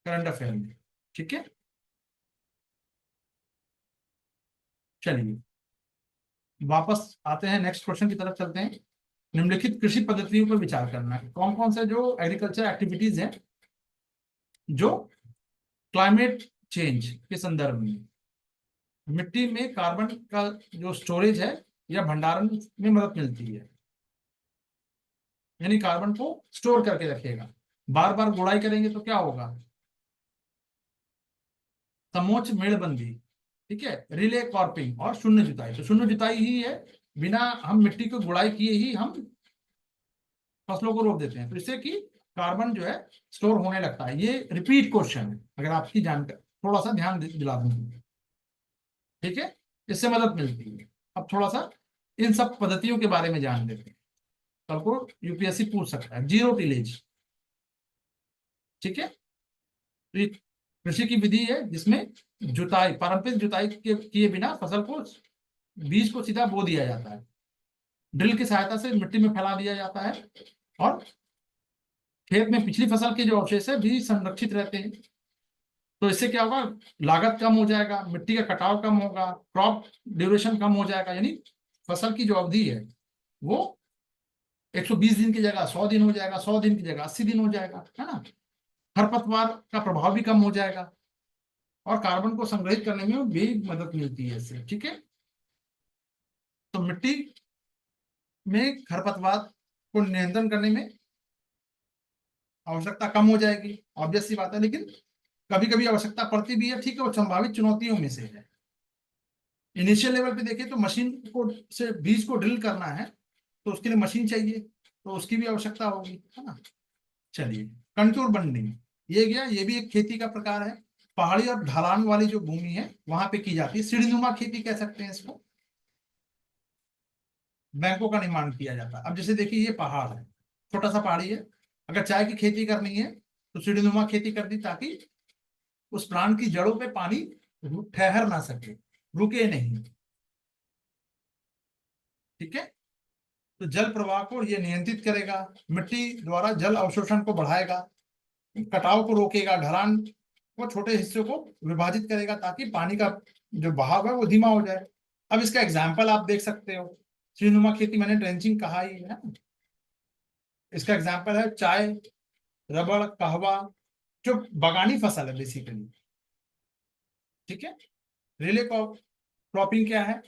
करंट अफेयर में। ठीक है, चलिए वापस आते हैं, नेक्स्ट क्वेश्चन की तरफ चलते हैं। निम्नलिखित कृषि पद्धतियों पर विचार करना है। कौन कौन से जो एग्रीकल्चर एक्टिविटीज हैं जो क्लाइमेट चेंज के संदर्भ में मिट्टी में कार्बन का जो स्टोरेज है या भंडारण में मदद मिलती है, यानी कार्बन को स्टोर करके रखेगा। बार बार गुड़ाई करेंगे तो क्या होगा? समोच्च मेड़बंदी, ठीक है, रिले कॉर्पिंग और शून्य जुताई। तो शून्य जुताई ही है, बिना हम मिट्टी को गुड़ाई किए ही हम फसलों को रोप देते हैं, तो इससे कि कार्बन जो है स्टोर होने लगता है। ये रिपीट क्वेश्चन है, अगर आपकी जानकारी थोड़ा सा ध्यान दिला दूंगी। ठीक है, इससे मदद मिलती है। अब थोड़ा सा इन सब पद्धतियों के बारे में जान लेते हैं, कल को यूपीएससी पूछ सकता है। जीरो टिलेज, ठीक है, तो ये कृषि की विधि है जिसमें जुताई, पारंपरिक जुताई के किए बिना फसल को, बीज को सीधा बो दिया जाता है, ड्रिल की सहायता से मिट्टी में फैला दिया जाता है, और खेत में पिछली फसल के जो अवशेष है भी संरक्षित रहते हैं। तो इससे क्या होगा? लागत कम हो जाएगा, मिट्टी का कटाव कम होगा, क्रॉप ड्यूरेशन कम हो जाएगा, यानी फसल की जो अवधि है वो 120 दिन की जगह 100 दिन हो जाएगा, 100 दिन की जगह 80 दिन हो जाएगा, है ना। खरपतवार का प्रभाव भी कम हो जाएगा, और कार्बन को संग्रहित करने में भी मदद मिलती है इससे। ठीक है, तो मिट्टी में खरपतवार को नियंत्रण करने में आवश्यकता कम हो जाएगी, ऑब्वियस सी बात है, लेकिन कभी कभी आवश्यकता पड़ती भी है। ठीक है, वो संभावित चुनौतियों में से है। इनिशियल लेवल पे देखें तो मशीन को से बीज को ड्रिल करना है तो उसके लिए मशीन चाहिए, तो उसकी भी आवश्यकता होगी, है ना। चलिए, कंटूर बंडिंग, ये गया, ये भी एक खेती का प्रकार है। पहाड़ी और ढलान वाली जो भूमि है वहां पे की जाती है, सीढ़ीनुमा खेती कह सकते हैं इसको। बैंकों का निर्माण किया जाता है। अब जैसे देखिए, ये पहाड़ है, छोटा सा पहाड़ी है, अगर चाय की खेती करनी है तो सीढ़ीनुमा खेती कर दी, ताकि उस प्लांट की जड़ों पे पानी ठहर ना सके, रुके नहीं। ठीक है, तो जल प्रवाह को ये नियंत्रित करेगा, मिट्टी द्वारा जल अवशोषण को बढ़ाएगा, कटाव को रोकेगा, ढलान को छोटे हिस्सों को विभाजित करेगा ताकि पानी का जो बहाव है वो धीमा हो जाए। अब इसका एग्जाम्पल आप देख सकते हो, सीढ़ीनुमा खेती, मैंने ड्रेंचिंग कहा ही है। इसका एग्जाम्पल है चाय, रबड़, कहवा, जो बागानी फसल है बेसिकली। ठीक है। रिले क्रॉपिंग क्या है?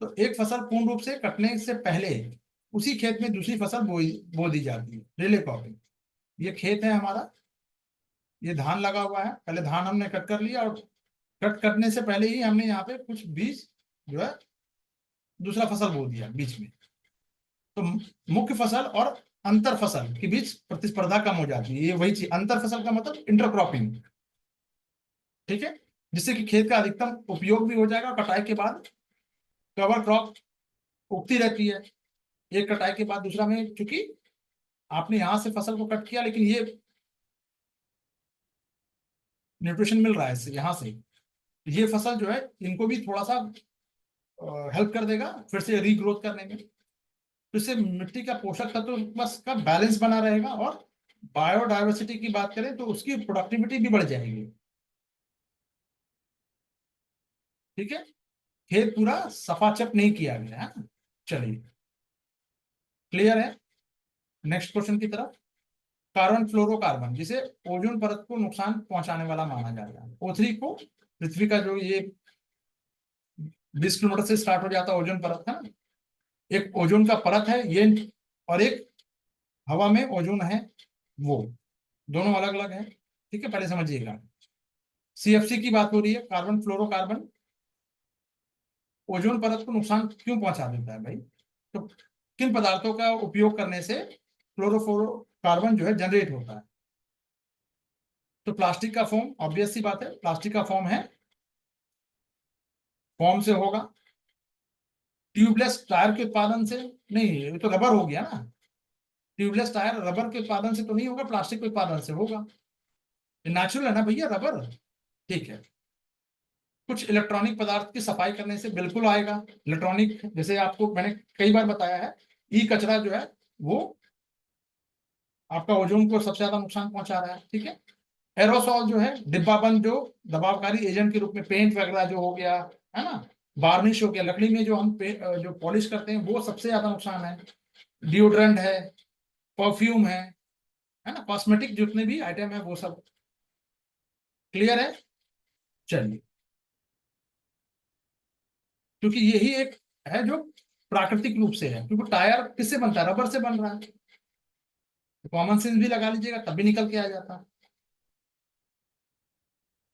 तो एक फसल पूर्ण रूप से कटने से पहले उसी खेत में दूसरी फसल बो दी जाती है, रिले क्रॉपिंग। ये खेत है हमारा, ये धान लगा हुआ है, पहले धान हमने कट कर लिया, और कट करने से पहले ही हमने यहाँ पे कुछ बीज जो है दूसरा फसल बो दिया बीच में। तो मुख्य फसल और अंतर फसल के बीच प्रतिस्पर्धा कम हो जाती है, ये वही चीज। अंतर फसल का मतलब इंटरक्रॉपिंग। ठीक है। जिससे कि खेत का अधिकतम उपयोग भी हो जाएगा, कटाई के बाद कवर क्रॉप उगती रहती है, एक कटाई के बाद दूसरा में, क्योंकि आपने यहां से फसल को कट किया, लेकिन ये न्यूट्रिशन मिल रहा है इससे, यहाँ से ये फसल जो है इनको भी थोड़ा सा हेल्प कर देगा फिर से रीग्रोथ करने में। तो इससे मिट्टी का पोषक तत्व बस का बैलेंस बना रहेगा, और बायोडायवर्सिटी की बात करें तो उसकी प्रोडक्टिविटी भी बढ़ जाएगी। ठीक है। खेत पूरा सफाचक नहीं किया गया है। चलिए, क्लियर है। नेक्स्ट क्वेश्चन की तरफ। कार्बन फ्लोरोकार्बन, जिसे ओजोन परत को नुकसान पहुंचाने वाला माना जाता है। O3 को, पृथ्वी का जो ये 20 किलोमीटर से स्टार्ट हो जाता है ओजोन परत है ना, एक ओजोन का परत है ये, और एक हवा में ओजोन है वो, दोनों अलग अलग है। ठीक है, पहले समझिएगा। CFC की बात हो रही है, कार्बन फ्लोरोकार्बन ओजोन परत को नुकसान क्यों पहुंचा देता है भाई? तो किन पदार्थों का उपयोग करने से फ्लोरोफ्लोरोकार्बन जो है जनरेट होता है? तो प्लास्टिक का फोम, ऑब्वियस सी बात है, प्लास्टिक का फोम है, फोम से होगा। ट्यूबलेस टायर के उत्पादन से नहीं, ये तो रबर हो गया ना। ट्यूबलेस टायर रबर के उत्पादन से तो नहीं होगा, प्लास्टिक के उत्पादन से होगा। ये नेचुरल है ना भैया, रबर। ठीक है। कुछ इलेक्ट्रॉनिक पदार्थ की सफाई करने से बिल्कुल आएगा। इलेक्ट्रॉनिक, जैसे आपको मैंने कई बार बताया है, ई कचरा जो है वो आपका ओजोन को सबसे ज्यादा नुकसान पहुंचा रहा है। ठीक है। एरोसॉल जो है, डिब्बाबंद जो दबावकारी एजेंट के रूप में, पेंट वगैरह जो हो गया है ना, वार्निश हो गया, लकड़ी में जो हम जो पॉलिश करते हैं वो सबसे ज्यादा नुकसान है। डिओड्रेंट है, परफ्यूम है ना, कॉस्मेटिक जितने भी आइटम है वो सब। क्लियर है। चलिए, क्योंकि यही एक है जो प्राकृतिक रूप से है, क्योंकि टायर किससे बनता है? रबर से बन रहा है। तो कॉमन सेंस भी लगा लीजिएगा तब भी निकल के आ जाता।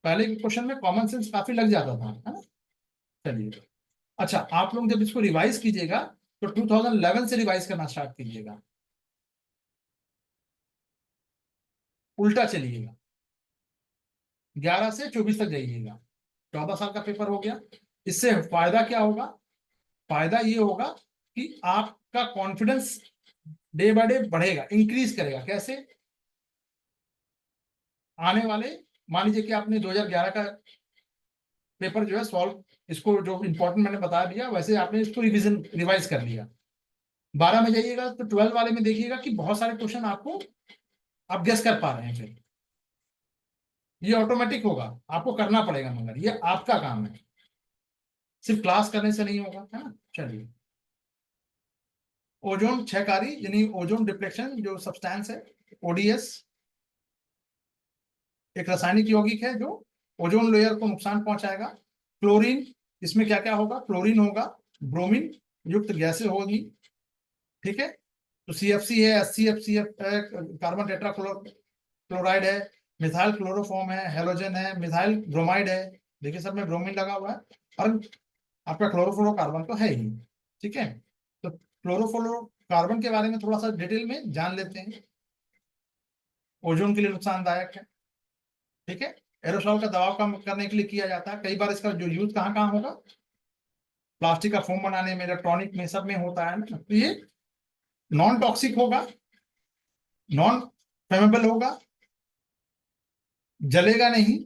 पहले के क्वेश्चन में कॉमन सेंस काफी लग जाता था, है ना। चलिए, अच्छा, आप लोग जब इसको रिवाइज कीजिएगा तो 2011 से रिवाइज करना स्टार्ट कीजिएगा, उल्टा चलिएगा, 11 से 24 तक जाइएगा, 14 साल का पेपर हो गया। इससे फायदा क्या होगा? फायदा ये होगा कि आपका कॉन्फिडेंस डे बाय डे बढ़ेगा, इंक्रीज करेगा। कैसे? आने वाले, मान लीजिए कि आपने 2011 का पेपर जो है सॉल्व, इसको जो इंपॉर्टेंट मैंने बता दिया वैसे आपने इसको रिवीजन रिवाइज कर लिया। 12 में जाइएगा तो 12 वाले में देखिएगा कि बहुत सारे क्वेश्चन आपको आप गेस कर पा रहे हैं। फिर ये ऑटोमेटिक होगा, आपको करना पड़ेगा, मगर ये आपका काम है, सिर्फ क्लास करने से नहीं होगा, है ना। चलिए, ओजोन क्षयकारी यानी ओजोन डिप्लेक्शन जो सब्सटेंस है, ODS, एक रासायनिक यौगिक है जो ओजोन लेयर को नुकसान पहुंचाएगा। क्लोरीन, इसमें क्या क्या होगा? क्लोरीन होगा, ब्रोमीन युक्त गैसें होगी। ठीक है। तो CFC है, HCFCF है, कार्बन टेट्राक्लोराइड है, मिथाइल क्लोरोफॉर्म है, हेलोजन है, मिथाइल ब्रोमाइड है। देखिए सब में ब्रोमीन लगा हुआ है, और आपका क्लोरोफ्लोरोकार्बन तो है ही। ठीक है। तो क्लोरोफ्लोरोकार्बन के बारे में थोड़ा सा डिटेल में जान लेते हैं। ओजोन के लिए नुकसानदायक है। ठीक है। एरोसॉल का दबाव कम करने के लिए किया जाता है। कई बार इसका जो यूज कहाँ कहाँ होगा? प्लास्टिक का फोम बनाने में, इलेक्ट्रॉनिक में, सब में होता है ना। तो ये नॉन टॉक्सिक होगा, नॉन फ्लेमेबल होगा, जलेगा नहीं,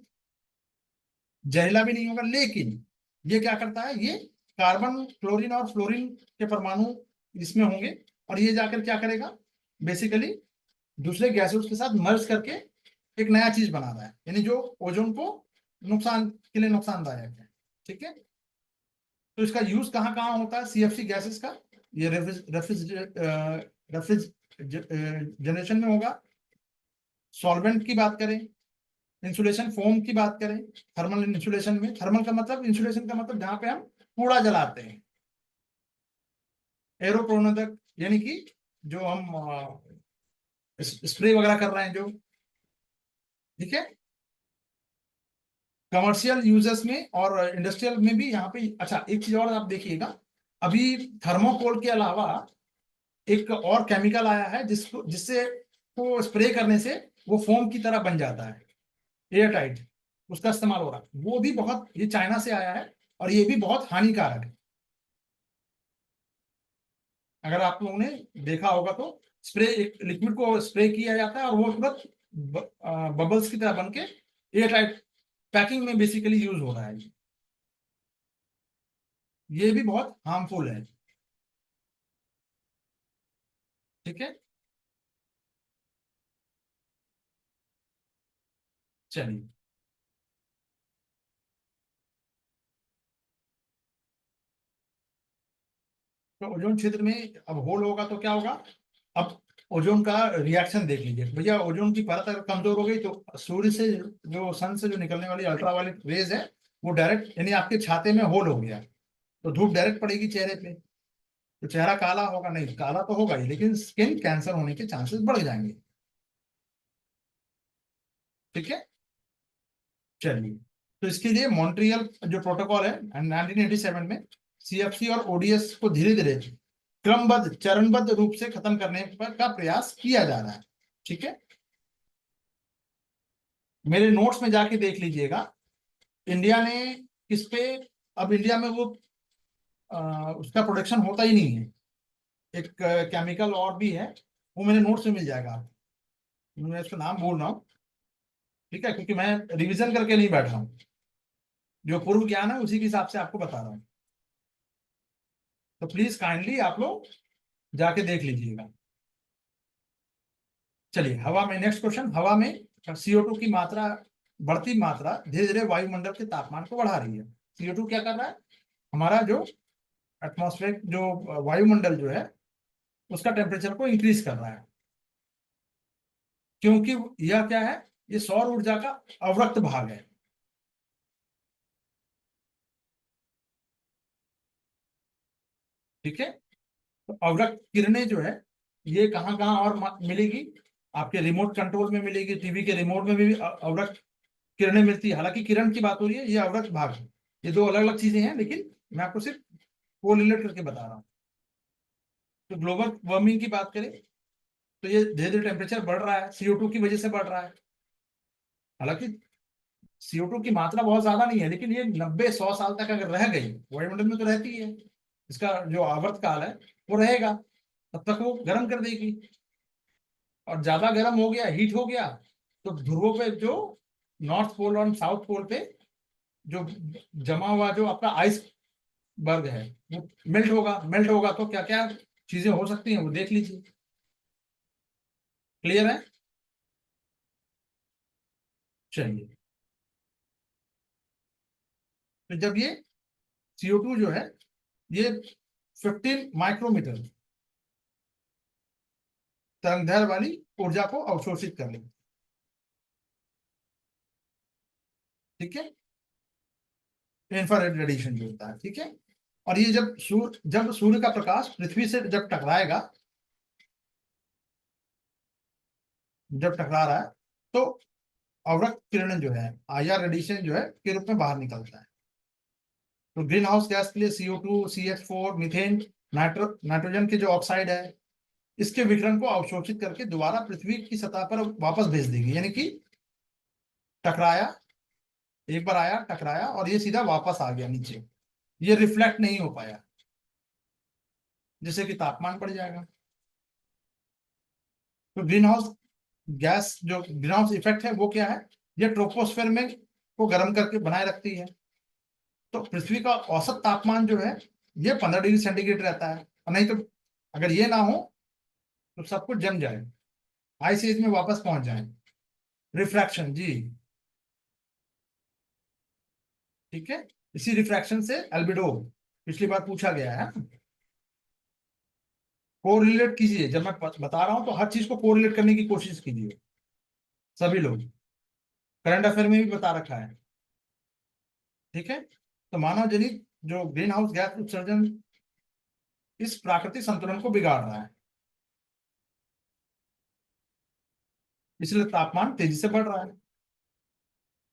जहरीला भी नहीं होगा। लेकिन ये क्या करता है? ये कार्बन, क्लोरीन और फ्लोरीन के परमाणु इसमें होंगे, और ये जाकर क्या करेगा? बेसिकली दूसरे गैसेस के साथ मर्ज करके एक नया चीज बना रहा है, यानी जो ओजोन को नुकसान के लिए नुकसानदायक है। ठीक है। तो इसका यूज कहाँ कहाँ होता है सीएफसी गैसेस का? ये रेफ्रिजरेशन में होगा, सॉल्वेंट की बात करें, इंसुलेशन फोम की बात करें, थर्मल इंसुलेशन में, थर्मल का मतलब, इंसुलेशन का मतलब जहां पे हम कूड़ा जलाते हैं, एरोप्रोनोदक यानी कि जो हम स्प्रे वगैरह कर रहे हैं जो, ठीक है। कमर्शियल यूजर्स में और इंडस्ट्रियल में भी यहाँ पे। अच्छा, एक चीज और आप देखिएगा, अभी थर्मोकोल के अलावा एक और केमिकल आया है जिसको जिससे को स्प्रे करने से वो फोम की तरह बन जाता है, एयर टाइट, उसका इस्तेमाल हो रहा है। वो भी बहुत, ये चाइना से आया है और ये भी बहुत हानिकारक है। अगर आप लोगों ने देखा होगा तो स्प्रे, एक लिक्विड को स्प्रे किया जाता है और वो तुरंत बबल्स की तरह बन के एयर टाइट पैकिंग में बेसिकली यूज हो रहा है। ये भी बहुत हार्मफुल है, ठीक है। चलिए, तो ओजोन क्षेत्र में अब होल होगा तो क्या होगा? अब ओजोन का रिएक्शन देख लीजिए भैया। ओजोन की परत अगर कमजोर हो गई तो सूर्य से, जो सन से जो निकलने वाली अल्ट्रावायलेट रेज है, वो डायरेक्ट यानी आपके छाते में होल हो गया, तो धूप डायरेक्ट पड़ेगी चेहरे पे, तो चेहरा काला होगा? नहीं, काला तो होगा ही, लेकिन स्किन कैंसर होने के चांसेस बढ़ जाएंगे, ठीक है। चलिए, तो इसके लिए मॉन्ट्रियल जो प्रोटोकॉल है 1987 में, सीएफसी और ओडीएस को धीरे धीरे क्रमबद्ध चरणबद्ध रूप से खत्म करने पर का प्रयास किया जा रहा है, ठीक है। मेरे नोट्स में जाके देख लीजिएगा, इंडिया ने किस पे, अब इंडिया में वो उसका प्रोडक्शन होता ही नहीं है। एक केमिकल और भी है, वो मेरे नोट्स में मिल जाएगा आपको। मैं उसका नाम बोल रहा हूँ, ठीक है, क्योंकि मैं रिवीजन करके नहीं बैठ रहा हूँ, जो पूर्व ज्ञान है उसी के हिसाब से आपको बता रहा हूँ। तो प्लीज काइंडली आप लोग जाके देख लीजिएगा। चलिए, हवा में नेक्स्ट क्वेश्चन। हवा में CO2 की मात्रा, बढ़ती मात्रा धीरे धीरे वायुमंडल के तापमान को बढ़ा रही है। CO2 क्या कर रहा है? हमारा जो एटमॉस्फेयर, जो वायुमंडल जो है, उसका टेम्परेचर को इंक्रीज कर रहा है, क्योंकि यह क्या है, ये सौर ऊर्जा का अवरक्त भाग है, ठीक है। तो अवरक्त किरणें जो है, ये कहाँ कहाँ और मिलेगी? आपके रिमोट कंट्रोल में मिलेगी, टीवी के रिमोट में भी अवरक्त किरणें मिलती है। हालांकि किरण की बात हो रही है, ये अवरक्त भाग है, ये दो अलग अलग चीजें हैं, लेकिन मैं आपको सिर्फ कोरिलेट करके बता रहा हूँ। तो ग्लोबल वार्मिंग की बात करें तो ये धीरे धीरे टेम्परेचर बढ़ रहा है, CO2 की वजह से बढ़ रहा है। हालांकि CO2 की मात्रा बहुत ज्यादा नहीं है, लेकिन ये 90-100 साल तक अगर रह गई, वायुमंडल में तो रहती है, इसका जो आवर्त काल है वो रहेगा, तब तक वो गर्म कर देगी। और ज्यादा गर्म हो गया, हीट हो गया, तो ध्रुवों पे जो नॉर्थ पोल और साउथ पोल पे जो जमा हुआ जो आपका आइस बर्ग है, वो मेल्ट होगा। मेल्ट होगा तो क्या क्या चीजें हो सकती हैं वो देख लीजिए। क्लियर है? चलिए, तो जब ये CO2 जो है, ये 15 माइक्रोमीटर तरंगदैर्घ्य वाली ऊर्जा को अवशोषित कर लेगी, ठीक है। इंफ्रारेड रेडिएशन जो होता है, ठीक है। और ये जब सूर्य का प्रकाश पृथ्वी से जब टकराएगा, जब टकरा रहा है, तो अवरक्त किरण जो है, IR रेडिएशन जो है के रूप में बाहर निकलता है। तो ग्रीन हाउस गैस के लिए CO2, CH4, मीथेन, नाइट्रोजन के जो ऑक्साइड है, इसके विकिरण को अवशोषित करके दोबारा पृथ्वी की सतह पर वापस भेज देगी। यानी कि टकराया, एक बार आया, टकराया और ये सीधा वापस आ गया नीचे, ये रिफ्लेक्ट नहीं हो पाया, जिससे कि तापमान बढ़ जाएगा। तो ग्रीन हाउस गैस, जो ग्रीन हाउस इफेक्ट है वो क्या है? ये ट्रोपोस्फेयर में को गर्म करके बनाए रखती है। तो पृथ्वी का औसत तापमान जो है, ये 15 डिग्री सेंटीग्रेड रहता है, और नहीं तो अगर ये ना हो तो सब कुछ जम जाए, आइस एज में वापस पहुंच जाए। रिफ्रैक्शन जी, ठीक है। इसी रिफ्रैक्शन से एल्बिडो पिछली बार पूछा गया है। कोरिलेट कीजिए, जब मैं बता रहा हूं तो हर चीज को कोरिलेट करने की कोशिश कीजिए, सभी लोग। करंट अफेयर में भी बता रखा है। ठीक है। तो मानव जनित जो ग्रीन हाउस गैस उत्सर्जन इस प्राकृतिक संतुलन को बिगाड़ रहा है, इसलिए तापमान तेजी से बढ़ रहा है।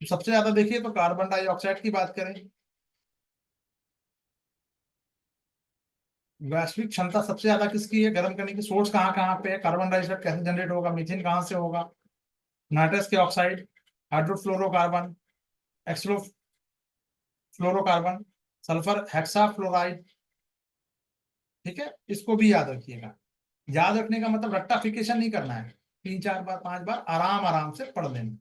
तो सबसे ज्यादा देखिए तो कार्बन डाइऑक्साइड की बात करें, वैश्विक क्षमता सबसे ज्यादा किसकी है गर्म करने की? सोर्स कहाँ कहाँ पे है? कार्बन डाइऑक्साइड कैसे जनरेट होगा? मीथेन कहाँ से होगा? नाइट्रस के ऑक्साइड, हाइड्रोफ्लोरोकार्बन, एक्सलोफ्लोरोकार्बन, सल्फर हेक्साफ्लोराइड। ठीक है, इसको भी याद रखिएगा। याद रखने का मतलब रट्टाफिकेशन नहीं करना है, 3 4 बार 5 बार आराम आराम से पढ़ लेना।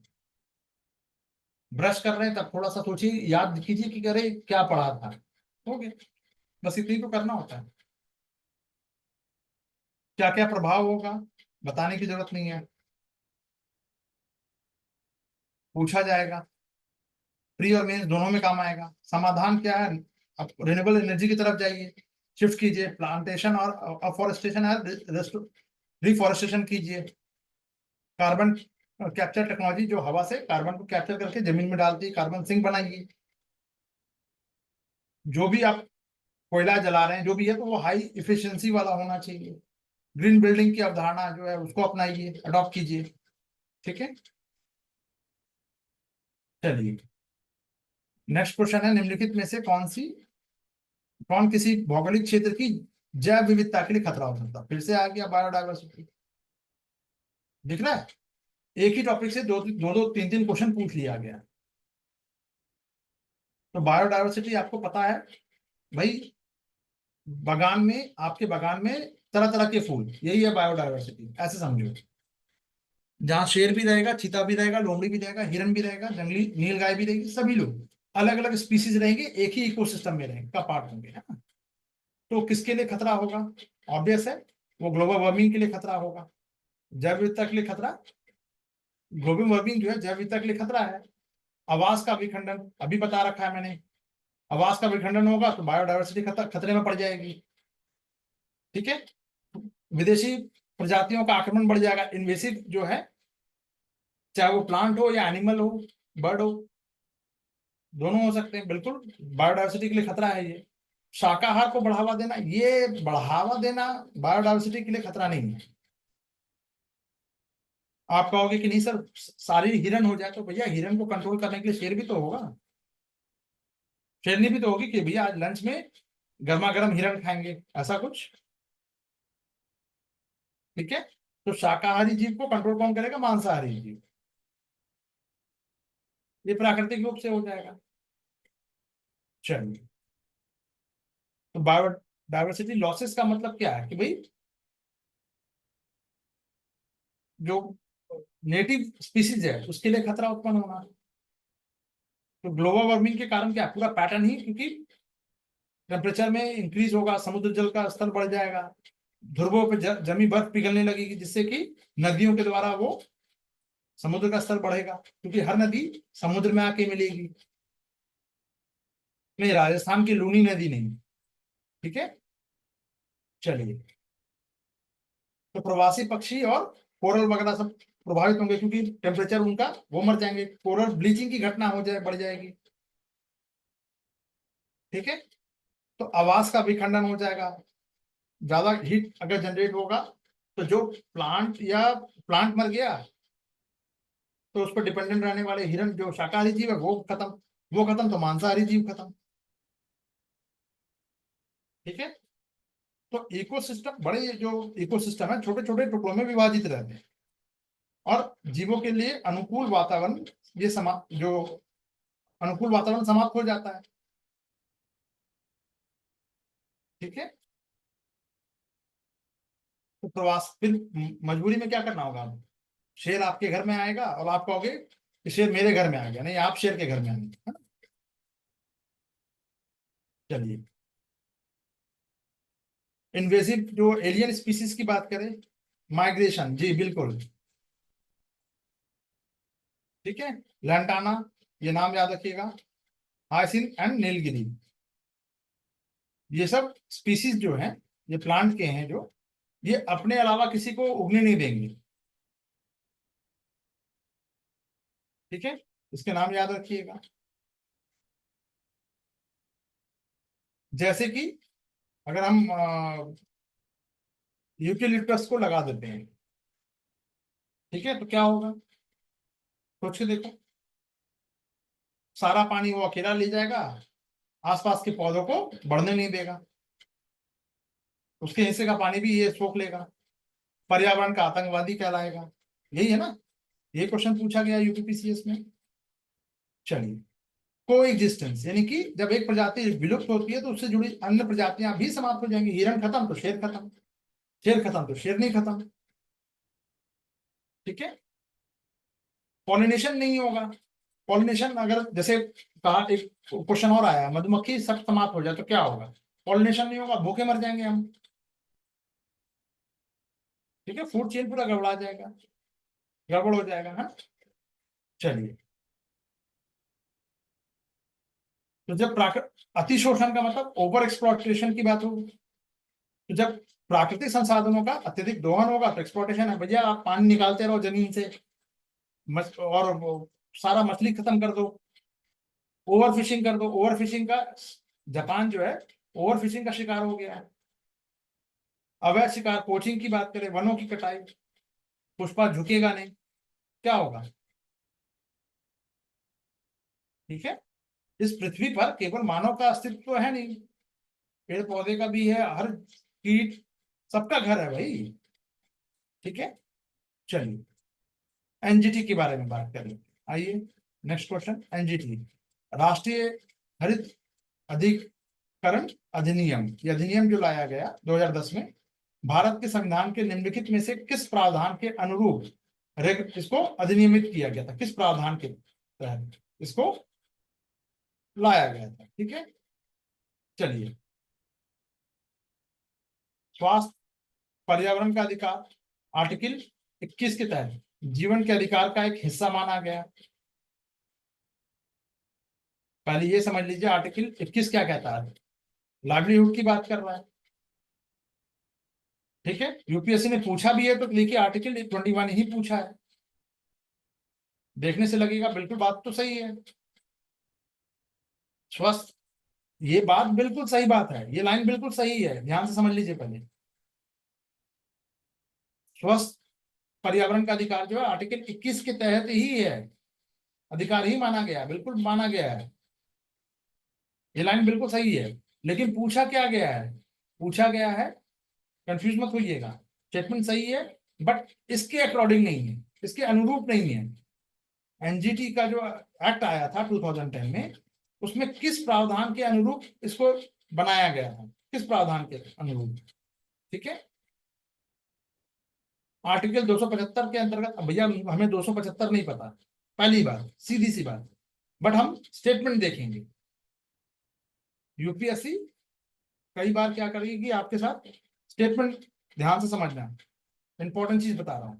ब्रश कर रहे हैं तब थोड़ा सा सोचिए, याद कीजिए कि अरे क्या पढ़ा था। हो गया, बस इतनी तो करना होता है। क्या क्या प्रभाव होगा बताने की जरूरत नहीं है, पूछा जाएगा। प्री और मेंस दोनों में काम आएगा। समाधान क्या है? अब रिन्यूएबल एनर्जी की तरफ जाइए, शिफ्ट कीजिए, प्लांटेशन और अफॉरेस्टेशन है, रिफॉरेस्टेशन कीजिए। कार्बन कैप्चर टेक्नोलॉजी जो हवा से कार्बन को कैप्चर करके जमीन में डालती है, कार्बन सिंक बनाइए। जो भी आप कोयला जला रहे हैं जो भी है, तो वो हाई इफिशिएंसी वाला होना चाहिए। ग्रीन बिल्डिंग की अवधारणा जो है उसको अपनाइए, अडॉप्ट कीजिए। ठीक है, चलिए नेक्स्ट क्वेश्चन है, निम्नलिखित में से कौन किसी भौगोलिक क्षेत्र की जैव विविधता के लिए खतरा हो सकता है? फिर से आ गया बायोडायवर्सिटी। दिख रहा है, एक ही टॉपिक से दो दो दो तीन तीन क्वेश्चन पूछ लिया गया। तो बायोडायवर्सिटी आपको पता है भाई, बागान में, आपके बागान में तरह तरह के फूल, यही है बायोडायवर्सिटी, ऐसे समझो। जहाँ शेर भी रहेगा, चीता भी रहेगा, लोमड़ी भी रहेगा, हिरन भी रहेगा, जंगली नीलगाय भी रहेगी, सभी लोग अलग अलग स्पीसीज रहेंगे, एक ही इकोसिस्टम में रहेंगे, का पार्ट होंगे, है ना? तो किसके लिए खतरा होगा? ऑब्वियस है, वो ग्लोबल वार्मिंग के लिए खतरा होगा। जैव विविधता के लिए खतरा, ग्लोबल वार्मिंग जो है जैव विविधता के लिए खतरा है। आवास का विखंडन अभी बता रखा है मैंने, आवास का विखंडन होगा तो बायोडायवर्सिटी खतरे में पड़ जाएगी। ठीक है, विदेशी प्रजातियों का आक्रमण बढ़ जाएगा, इन्वेसिव जो है, चाहे वो प्लांट हो या एनिमल हो, बर्ड हो, दोनों हो सकते हैं। बिल्कुल बायोडायवर्सिटी के लिए खतरा है ये। शाकाहार को बढ़ावा देना, ये बढ़ावा देना बायोडायवर्सिटी के लिए खतरा नहीं है। आप कहोगे कि नहीं सर सारी हिरन हो जाए, तो भैया हिरन को कंट्रोल करने के लिए शेर भी तो होगा, शेरनी भी तो होगी कि भैया आज लंच में गर्मा गर्म हिरन खाएंगे, ऐसा कुछ। ठीक है, तो शाकाहारी जीव को कंट्रोल कौन करेगा? मांसाहारी जीव। ये प्राकृतिक रूप से हो जाएगा। चलिए, तो बायोडायवर्सिटी लॉसेस का मतलब क्या है कि भाई जो नेटिव स्पीसीज है उसके लिए खतरा उत्पन्न होना। तो ग्लोबल वार्मिंग के कारण क्या, पूरा पैटर्न ही, क्योंकि टेम्परेचर में इंक्रीज होगा, समुद्र जल का स्तर बढ़ जाएगा, ध्रुवों पे जमी बर्फ पिघलने लगेगी, जिससे कि नदियों के द्वारा वो समुद्र का स्तर बढ़ेगा, क्योंकि हर नदी समुद्र में आके मिलेगी। नहीं, राजस्थान की लूनी नदी नहीं। ठीक है, चलिए, तो प्रवासी पक्षी और कोरल वगैरह सब प्रभावित होंगे, क्योंकि टेम्परेचर उनका वो मर जाएंगे, कोरल ब्लीचिंग की घटना हो जाए, बढ़ जाएगी। ठीक है, तो आवास का विखंडन हो जाएगा, ज्यादा हीट अगर जनरेट होगा तो जो प्लांट मर गया, तो उस पर डिपेंडेंट रहने वाले हिरन जो शाकाहारी जीव है वो खत्म तो मांसाहारी जीव खत्म। ठीक है, तो इकोसिस्टम, बड़े जो इकोसिस्टम है छोटे छोटे टुकड़ों में विभाजित रहते हैं, और जीवों के लिए अनुकूल वातावरण, ये जो अनुकूल वातावरण समाप्त हो जाता है। ठीक है, तो प्रवास फिर मजबूरी में क्या करना होगा अब? शेर आपके घर में आएगा और आप कहोगे कि शेर मेरे घर में आ गया, नहीं आप शेर के घर में आएंगे, है ना? चलिए, इन्वेसिव जो एलियन स्पीसीज की बात करें, माइग्रेशन, जी बिल्कुल। ठीक है, लैंटाना, ये नाम याद रखिएगा। हाइसिंथ एंड नीलगिरी, ये सब स्पीसीज जो हैं, ये प्लांट के हैं जो, ये अपने अलावा किसी को उगने नहीं देंगे। ठीक है, इसके नाम याद रखिएगा। जैसे कि अगर हम यूकेलिप्टस को लगा देते हैं, ठीक है, तो क्या होगा, सोच के देखो। सारा पानी वो अकेला ले जाएगा, आसपास के पौधों को बढ़ने नहीं देगा, उसके हिस्से का पानी भी ये सोख लेगा, पर्यावरण का आतंकवादी कहलाएगा। यही है ना, ये क्वेश्चन पूछा गया यूपीपीसीएस में। चलिए, को एग्जिस्टेंस, यानी कि जब एक प्रजाति विलुप्त होती है तो उससे जुड़ी अन्य प्रजातियां भी समाप्त हो जाएंगी। हिरण खत्म तो शेर खत्म, शेर खत्म तो शेर नहीं खत्म। ठीक है, पॉलिनेशन नहीं होगा। पॉलिनेशन अगर जैसे कहा, एक क्वेश्चन और आया, मधुमक्खी सब समाप्त हो जाए तो क्या होगा, पॉलिनेशन नहीं होगा, भूखे मर जाएंगे हम। ठीक है, फूड चेन पूरा गड़बड़ा जाएगा, गड़बड़ हो जाएगा, है। चलिए, तो जब अतिशोषण का मतलब ओवर एक्सप्लॉइटेशन की बात होगी। तो जब प्राकृतिक संसाधनों का अत्यधिक दोहन होगा तो एक्सप्लॉइटेशन है। भैया आप पानी निकालते रहो जमीन से, और सारा मछली खत्म कर दो, ओवर फिशिंग कर दो। ओवर फिशिंग का, जापान जो है ओवर फिशिंग का शिकार हो गया है। अवैध शिकार, पोचिंग की बात करें, वनों की कटाई, पुष्पा झुकेगा नहीं, क्या होगा। ठीक है, इस पृथ्वी पर केवल मानव का अस्तित्व तो है नहीं, पेड़ पौधे का भी है, हर कीट, सबका घर है भाई। ठीक है, चलिए, एनजीटी के बारे में बात करें। आइए, नेक्स्ट क्वेश्चन, एनजीटी, राष्ट्रीय हरित अधिकरण अधिनियम। ये अधिनियम जो लाया गया 2010 में, भारत के संविधान के निम्नलिखित में से किस प्रावधान के अनुरूप इसको अधिनियमित किया गया था, किस प्रावधान के तहत इसको लाया गया था। ठीक है, चलिए, स्वास्थ्य, पर्यावरण का अधिकार, आर्टिकल 21 के तहत जीवन के अधिकार का एक हिस्सा माना गया। पहले ये समझ लीजिए, आर्टिकल 21 क्या कहता है, लाइवलीहुड की बात कर रहा है। ठीक है, यूपीएससी ने पूछा भी है तो देखिए आर्टिकल 21 ही पूछा है, देखने से लगेगा बिल्कुल बात तो सही है। स्वस्थ, ये बात बिल्कुल सही बात है, ये लाइन बिल्कुल सही है, ध्यान से समझ लीजिए पहले। स्वस्थ पर्यावरण का अधिकार जो है आर्टिकल 21 के तहत ही है, अधिकार ही माना गया, बिल्कुल माना गया है। ये लाइन बिल्कुल सही है, लेकिन पूछा क्या गया है, पूछा गया है, कंफ्यूज मत होइएगा, स्टेटमेंट सही है बट इसके अकॉर्डिंग नहीं है, इसके अनुरूप नहीं है। एनजीटी का जो एक्ट आया था 2010 में, उसमें किस प्रावधान के अनुरूप इसको बनाया गया था, किस प्रावधान के अनुरूप। ठीक है, आर्टिकल 275 के अंतर्गत। भैया हमें 275 नहीं पता, पहली बात, सीधी सी बात, बट हम स्टेटमेंट देखेंगे। यूपीएससी कई बार क्या करेगी आपके साथ, स्टेटमेंट ध्यान से समझना, इंपॉर्टेंट चीज बता रहा हूं।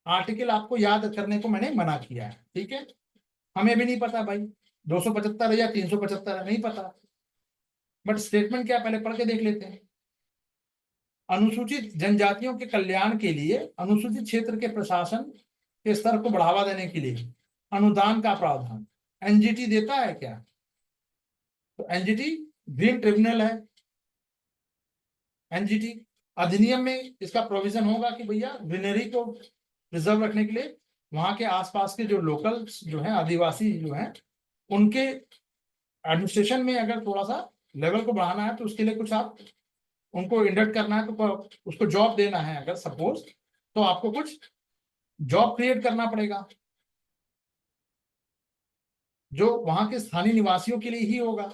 आर्टिकल आपको याद करने को मैंने मना किया है, ठीक है, हमें भी नहीं पता भाई 275 है या 375 है, नहीं पता, बट स्टेटमेंट क्या पहले पढ़ के देख लेते हैं। अनुसूचित जनजातियों के कल्याण के लिए अनुसूचित क्षेत्र के प्रशासन के स्तर को बढ़ावा देने के लिए अनुदान का प्रावधान एनजीटी देता है क्या, तो एनजीटी ग्रीन ट्रिब्यूनल है। एनजीटी अधिनियम में इसका प्रोविजन होगा कि भैया ग्रीनरी को रिजर्व रखने के लिए वहां के आसपास के जो लोकल जो है, आदिवासी जो है, उनके एडमिनिस्ट्रेशन में अगर थोड़ा सा लेवल को बढ़ाना है तो उसके लिए कुछ आप उनको इंडक्ट करना है, तो उसको जॉब देना है अगर सपोज, तो आपको कुछ जॉब क्रिएट करना पड़ेगा जो वहां के स्थानीय निवासियों के लिए ही होगा।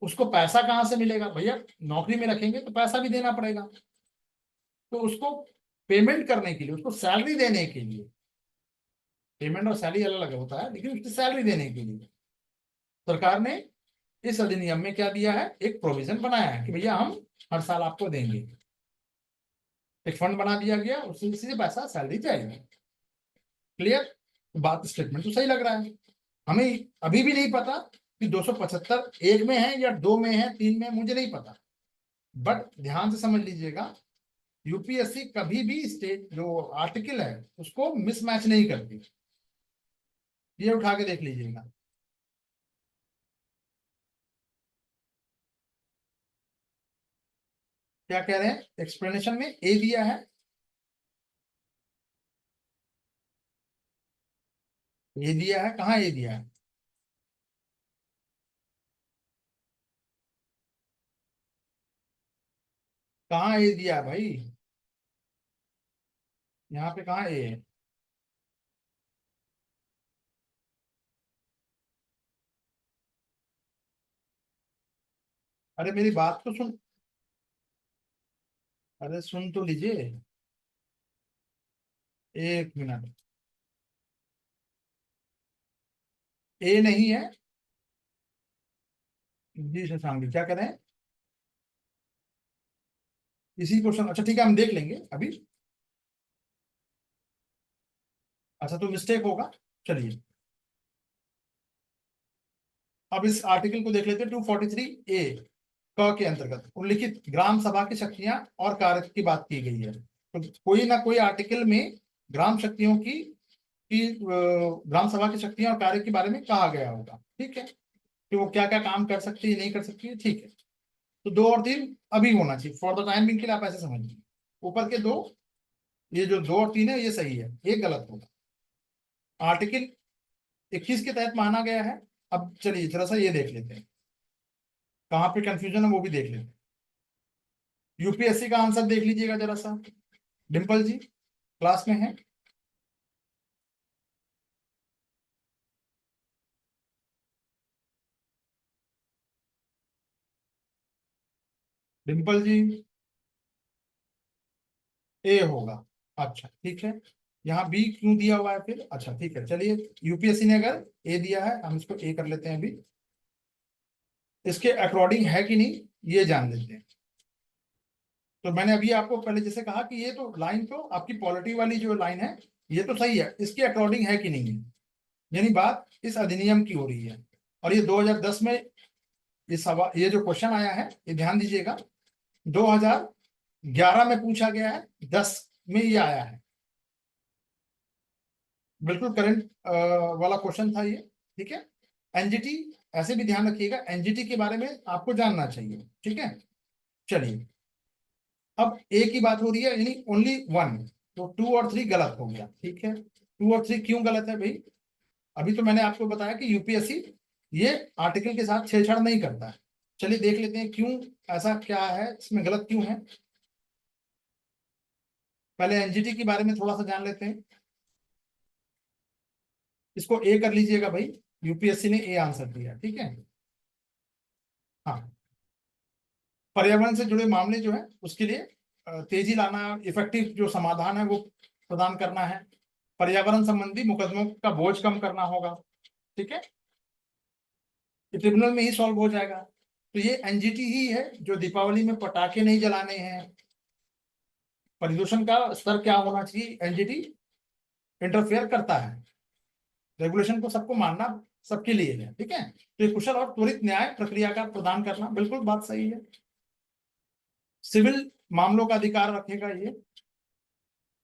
उसको पैसा कहाँ से मिलेगा भैया, नौकरी में रखेंगे तो पैसा भी देना पड़ेगा, तो उसको पेमेंट करने के लिए, उसको सैलरी देने के लिए, पेमेंट और सैलरी अलग अलग होता है, लेकिन उसकी सैलरी देने के लिए सरकार ने इस अधिनियम में क्या दिया है, एक प्रोविजन बनाया है कि भैया हम हर साल आपको देंगे, एक फंड बना दिया गया, उससे सीधे पैसा सैलरी जाएगी। क्लियर, बात स्टेटमेंट तो सही लग रहा है। हमें अभी भी नहीं पता कि 275 एक में है या दो में है, तीन में है, मुझे नहीं पता, बट ध्यान से समझ लीजिएगा, यूपीएससी कभी भी स्टेट जो आर्टिकल है उसको मिसमैच नहीं करती। ये उठा के देख लीजिएगा। क्या कह रहे हैं, एक्सप्लेनेशन में ए दिया है, ए दिया है, कहाँ ए दिया है, कहाँ ए दिया है भाई, यहाँ पे कहाँ ए है। अरे मेरी बात तो सुन, अरे सुन तो लीजिए, एक मिनट, ए नहीं है। जी शशांक, क्या कह रहे हैं, इसी क्वेश्चन, अच्छा ठीक है हम देख लेंगे अभी। अच्छा तो मिस्टेक होगा, चलिए अब इस आर्टिकल को देख लेते हैं। 243 ए क के अंतर्गत उल्लिखित ग्राम सभा की शक्तियां और कार्य की बात की गई है। तो कोई ना कोई आर्टिकल में ग्राम शक्तियों की ग्राम सभा की शक्तियां और कार्य के बारे में कहा गया होगा, ठीक है, कि वो क्या क्या काम कर सकती है नहीं कर सकती है, ठीक है। तो दो और तीन अभी होना चाहिए, फॉर द टाइम बिंग के लिए आप ऐसे समझिए, ऊपर के दो, ये जो दो और तीन है ये सही है, एक गलत होगा। आर्टिकल 21 के तहत माना गया है। अब चलिए थोड़ा सा ये देख लेते हैं, कहाँ पे कंफ्यूजन है वो भी देख लेते हैं। यूपीएससी का आंसर देख लीजिएगा जरा सा, डिम्पल जी क्लास में है। डिम्पल जी, ए होगा, अच्छा ठीक है। यहाँ बी क्यों दिया हुआ है फिर, अच्छा ठीक है चलिए, यूपीएससी ने अगर ए दिया है हम इसको ए कर लेते हैं अभी, इसके अकॉर्डिंग है कि नहीं ये जान लेते हैं। तो मैंने अभी आपको पहले जैसे कहा कि ये तो लाइन तो आपकी पॉलिटी वाली जो लाइन है ये तो सही है, इसके अकॉर्डिंग है कि नहीं है, यानी बात इस अधिनियम की हो रही है। और ये 2010 में ये सवाल, ये जो क्वेश्चन आया है ये ध्यान दीजिएगा, 2011 में पूछा गया है, 10 में ये आया है, बिल्कुल करंट वाला क्वेश्चन था ये, ठीक है। एनजीटी, ऐसे भी ध्यान रखिएगा एनजीटी के बारे में आपको जानना चाहिए, ठीक है। चलिए अब ए की बात हो रही है, यानी ओनली वन, तो टू और थ्री गलत हो गया, ठीक है। टू और थ्री क्यों गलत है भाई, अभी तो मैंने आपको बताया कि यूपीएससी ये आर्टिकल के साथ छेड़छाड़ नहीं करता है। चलिए देख लेते हैं क्यों, ऐसा क्या है इसमें गलत क्यों है। पहले एनजीटी के बारे में थोड़ा सा जान लेते हैं, इसको ए कर लीजिएगा भाई, यूपीएससी ने ए आंसर दिया, ठीक है। हाँ, पर्यावरण से जुड़े मामले जो है उसके लिए तेजी लाना, इफेक्टिव जो समाधान है वो प्रदान करना है, पर्यावरण संबंधी मुकदमों का बोझ कम करना होगा, ठीक है, ये ट्रिब्यूनल में ही सॉल्व हो जाएगा। तो ये एनजीटी ही है जो दीपावली में पटाखे नहीं जलाने हैं, प्रदूषण का स्तर क्या होना चाहिए, एनजीटी इंटरफेयर करता है, रेगुलेशन को सबको मानना सबके लिए है, ठीक है। तो ये कुशल और त्वरित न्याय प्रक्रिया का प्रदान करना, बिल्कुल बात सही है। सिविल मामलों का अधिकार रखेगा ये,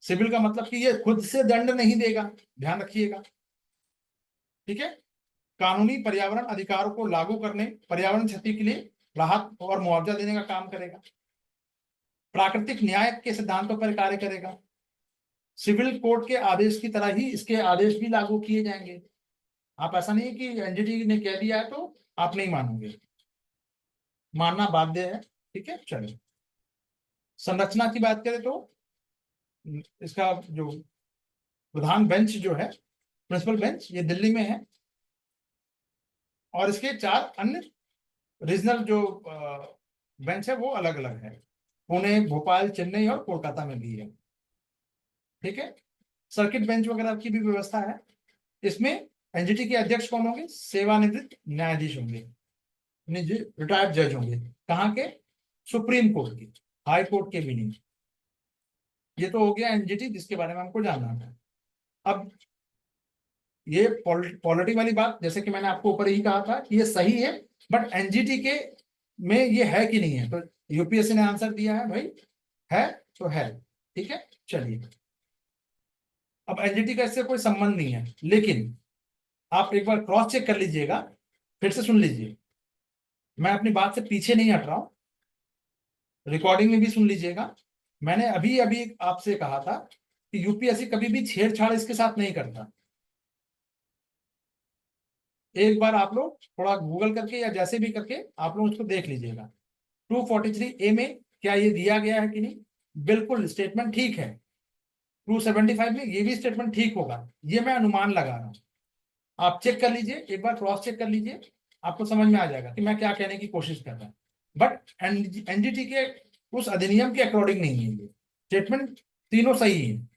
सिविल का मतलब कि ये खुद से दंड नहीं देगा, ध्यान रखिएगा, ठीक है। कानूनी पर्यावरण अधिकारों को लागू करने, पर्यावरण क्षति के लिए राहत और मुआवजा देने का काम करेगा, प्राकृतिक न्याय के सिद्धांतों पर कार्य करेगा, सिविल कोर्ट के आदेश की तरह ही इसके आदेश भी लागू किए जाएंगे। आप ऐसा नहीं है कि एनजीटी ने कह दिया है तो आप नहीं मानोगे, मानना बाध्य है, ठीक है। चलिए संरचना की बात करें तो इसका जो प्रधान बेंच जो है, प्रिंसिपल बेंच, ये दिल्ली में है, और इसके चार अन्य रीजनल जो बेंच है वो अलग अलग है, पुणे, भोपाल, चेन्नई और कोलकाता में भी है, ठीक है। सर्किट बेंच वगैरह की भी व्यवस्था है। इसमें एनजीटी के अध्यक्ष कौन होंगे, सेवानिवृत्त न्यायाधीश होंगे, रिटायर्ड जज होंगे, कहाँ के, सुप्रीम कोर्ट के, हाई कोर्ट के भी नहीं। ये तो हो गया एनजीटी जिसके बारे में हमको जानना है। अब ये पॉलिटी वाली बात, जैसे कि मैंने आपको ऊपर ही कहा था कि ये सही है, बट एनजीटी के में ये है कि नहीं है, तो यूपीएससी ने आंसर दिया है भाई है, तो है। ठीक है, चलिए। अब एनजीटी का इससे कोई संबंध नहीं है, लेकिन आप एक बार क्रॉस चेक कर लीजिएगा, फिर से सुन लीजिए, मैं अपनी बात से पीछे नहीं हट रहा हूं, रिकॉर्डिंग में भी सुन लीजिएगा। मैंने अभी अभी आपसे कहा था कि यूपीएससी कभी भी छेड़छाड़ इसके साथ नहीं करता। एक बार आप लोग थोड़ा गूगल करके या जैसे भी करके आप लोग उसको देख लीजिएगा। 243A में क्या ये दिया गया है कि नहीं, बिल्कुल स्टेटमेंट ठीक है। 275 में ये भी स्टेटमेंट ठीक होगा, ये मैं अनुमान लगा रहा हूं। आप चेक कर लीजिए, एक बार क्रॉस चेक कर लीजिए, आपको समझ में आ जाएगा कि मैं क्या कहने की कोशिश कर रहा हूं। बट एनजीटी के उस अधिनियम के अकॉर्डिंग नहीं है, ये स्टेटमेंट तीनों सही है।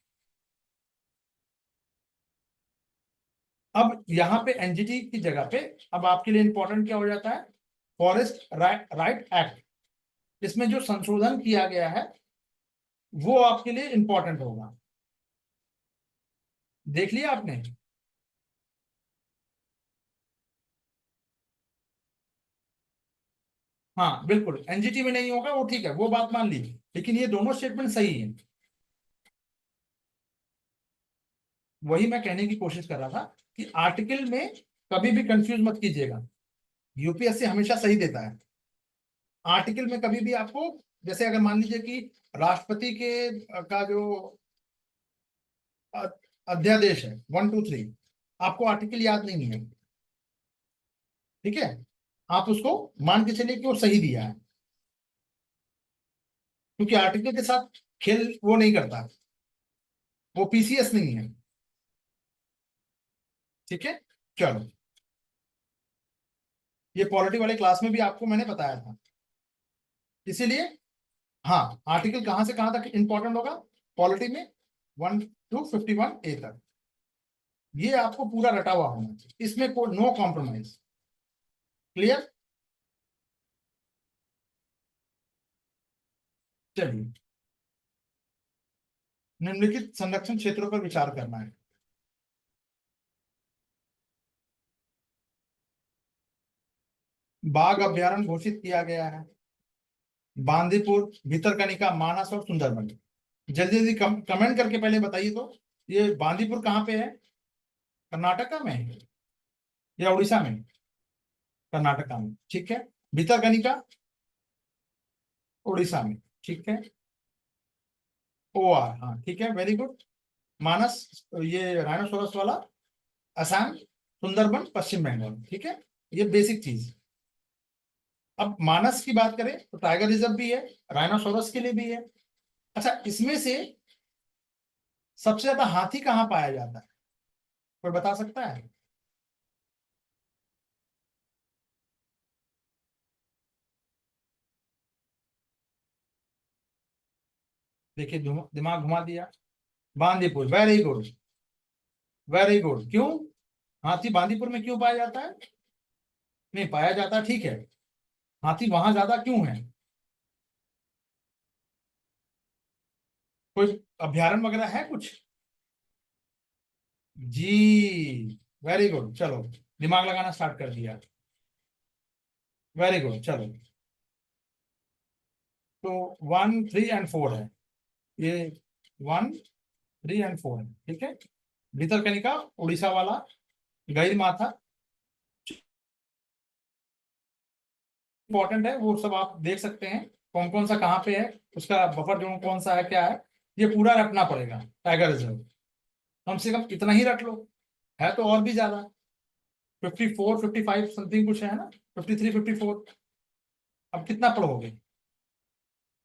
अब यहाँ पे एनजीटी की जगह पे अब आपके लिए इंपॉर्टेंट क्या हो जाता है, फॉरेस्ट राइट एक्ट। इसमें जो संशोधन किया गया है वो आपके लिए इंपॉर्टेंट होगा। देख लिया आपने? हाँ बिल्कुल, एनजीटी में नहीं होगा वो, ठीक है, वो बात मान ली, लेकिन ये दोनों स्टेटमेंट सही है। वही मैं कहने की कोशिश कर रहा था कि आर्टिकल में कभी भी कंफ्यूज मत कीजिएगा, यूपीएससी हमेशा सही देता है। आर्टिकल में कभी भी आपको, जैसे अगर मान लीजिए कि राष्ट्रपति के का जो अ- अध्यादेश है 1 2 3, आपको आर्टिकल याद नहीं है, ठीक है, आप उसको मान के चलिए कि वो सही दिया है, क्योंकि आर्टिकल के साथ खेल वो नहीं करता, वो पीसीएस नहीं है। ठीक है, चलो, ये पॉलिटी वाले क्लास में भी आपको मैंने बताया था, इसीलिए हाँ, आर्टिकल कहां से कहां तक इंपॉर्टेंट होगा, पॉलिटी में 1 to 51A तक, ये आपको पूरा रटा हुआ होना चाहिए, इसमें कोई नो कॉम्प्रोमाइज। क्लियर? चलिए, निम्नलिखित संरक्षण क्षेत्रों पर विचार करना है। बाघ अभ्यारण्य घोषित किया गया है, बांदीपुर, भितरकनिका, मानस और सुंदरबन। जल्दी जल्दी कमेंट करके पहले बताइए तो, ये बांदीपुर कहाँ पे है, कर्नाटका में है या उड़ीसा में? कर्नाटका में, ठीक है। भितरकनिका उड़ीसा में, ठीक है। OR, हाँ ठीक है, वेरी गुड। मानस, ये राइनोसोरस वाला, असम। सुंदरबन पश्चिम बंगाल, ठीक है, ये बेसिक चीज। अब मानस की बात करें तो टाइगर रिजर्व भी है, राइनोसोरस के लिए भी है। अच्छा, इसमें से सबसे ज्यादा हाथी कहाँ पाया जाता है, कोई बता सकता है? देखिए, दिमाग घुमा दिया। Bandipur, very good, very good. क्यों हाथी बांदीपुर में क्यों पाया जाता है? नहीं पाया जाता, ठीक है, हाथी वहां ज्यादा क्यों है, कोई अभ्यारण्य वगैरह है कुछ? जी, वेरी गुड, चलो, दिमाग लगाना स्टार्ट कर दिया, वेरी गुड, चलो। तो 1 3 and 4 है, ये 1 3 and 4 है, ठीक है। भितरकनिका उड़ीसा वाला, गहीर माथा इंपॉर्टेंट है, वो सब आप देख सकते हैं, कौन कौन सा कहाँ पे है, उसका बफर जोन कौन सा है, क्या है, ये पूरा रखना पड़ेगा। टाइगर रिजर्व कम से कम इतना ही रख लो, है तो और भी ज्यादा, 54 55 समथिंग कुछ है ना, 53 54। अब कितना पढ़ोगे,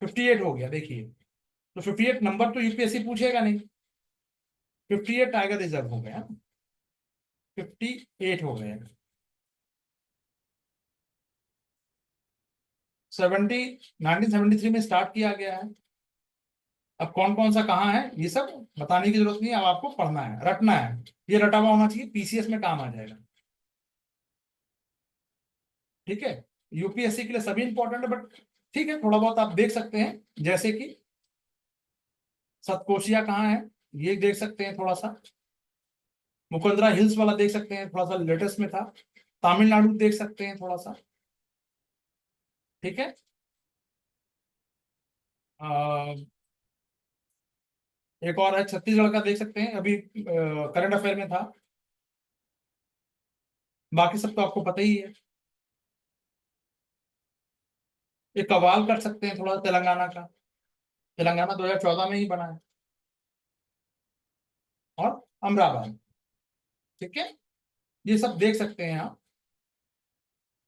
58 हो गया, देखिए, तो 58 नंबर तो यूपीएससी पूछेगा नहीं, 58 टाइगर रिजर्व हो गया, 58 हो गया। 1973 में स्टार्ट किया गया है। अब कौन कौन सा कहाँ है ये सब बताने की जरूरत नहीं है, अब आपको पढ़ना है, रटना है, ये रटा हुआ होना चाहिए, पीसीएस में काम आ जाएगा। ठीक है, यूपीएससी के लिए सभी इंपॉर्टेंट है, बट ठीक है, थोड़ा बहुत आप देख सकते हैं, जैसे कि सतकोशिया कहाँ है, ये देख सकते हैं थोड़ा सा। मुकुंदरा हिल्स वाला देख सकते हैं, थोड़ा सा लेटेस्ट में था। तमिलनाडु देख सकते हैं थोड़ा सा, ठीक है। एक और है छत्तीसगढ़ का, देख सकते हैं, अभी करंट अफेयर में था। बाकी सब तो आपको पता ही है। एक कवाल कर सकते हैं थोड़ा तेलंगाना का, तेलंगाना 2014 में ही बना है। और अमरावती, ठीक है, ये सब देख सकते हैं आप।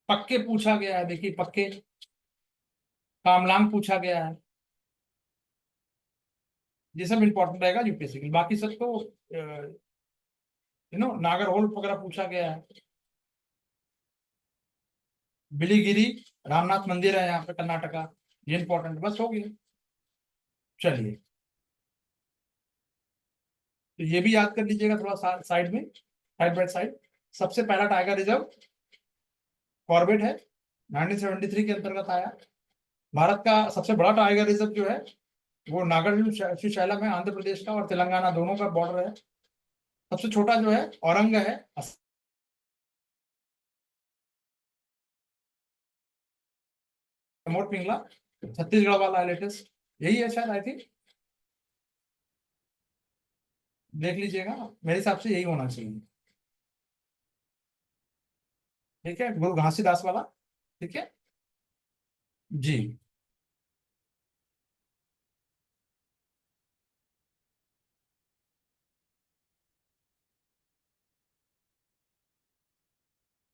पक्के पूछा गया है, देखिए पक्के। कामलांग पूछा गया है। ये सब इंपॉर्टेंट रहेगा यूपीएससी के लिए। बाकी सब तो नागरहोल वगैरह पूछा गया है। बिलीगिरी रामनाथ मंदिर है यहाँ पे कर्नाटका, ये इंपॉर्टेंट, बस हो गया। चलिए, तो ये भी याद कर लीजिएगा थोड़ा साइड में, साइड बाय साइड। सबसे पहला टाइगर रिजर्व कॉर्बेट है, 1973 के अंतर्गत आया। भारत का सबसे बड़ा टाइगर रिजर्व जो है वो नागार्जुन शिशैलम है, आंध्र प्रदेश का और तेलंगाना दोनों का बॉर्डर है। सबसे छोटा जो है औरंग है, मोट पिंगला, छत्तीसगढ़ वाला लेटेस्ट यही है शायद, आई थिंक। देख लीजिएगा, मेरे हिसाब से यही होना चाहिए। ठीक है, गुरु घासीदास वाला, ठीक है जी।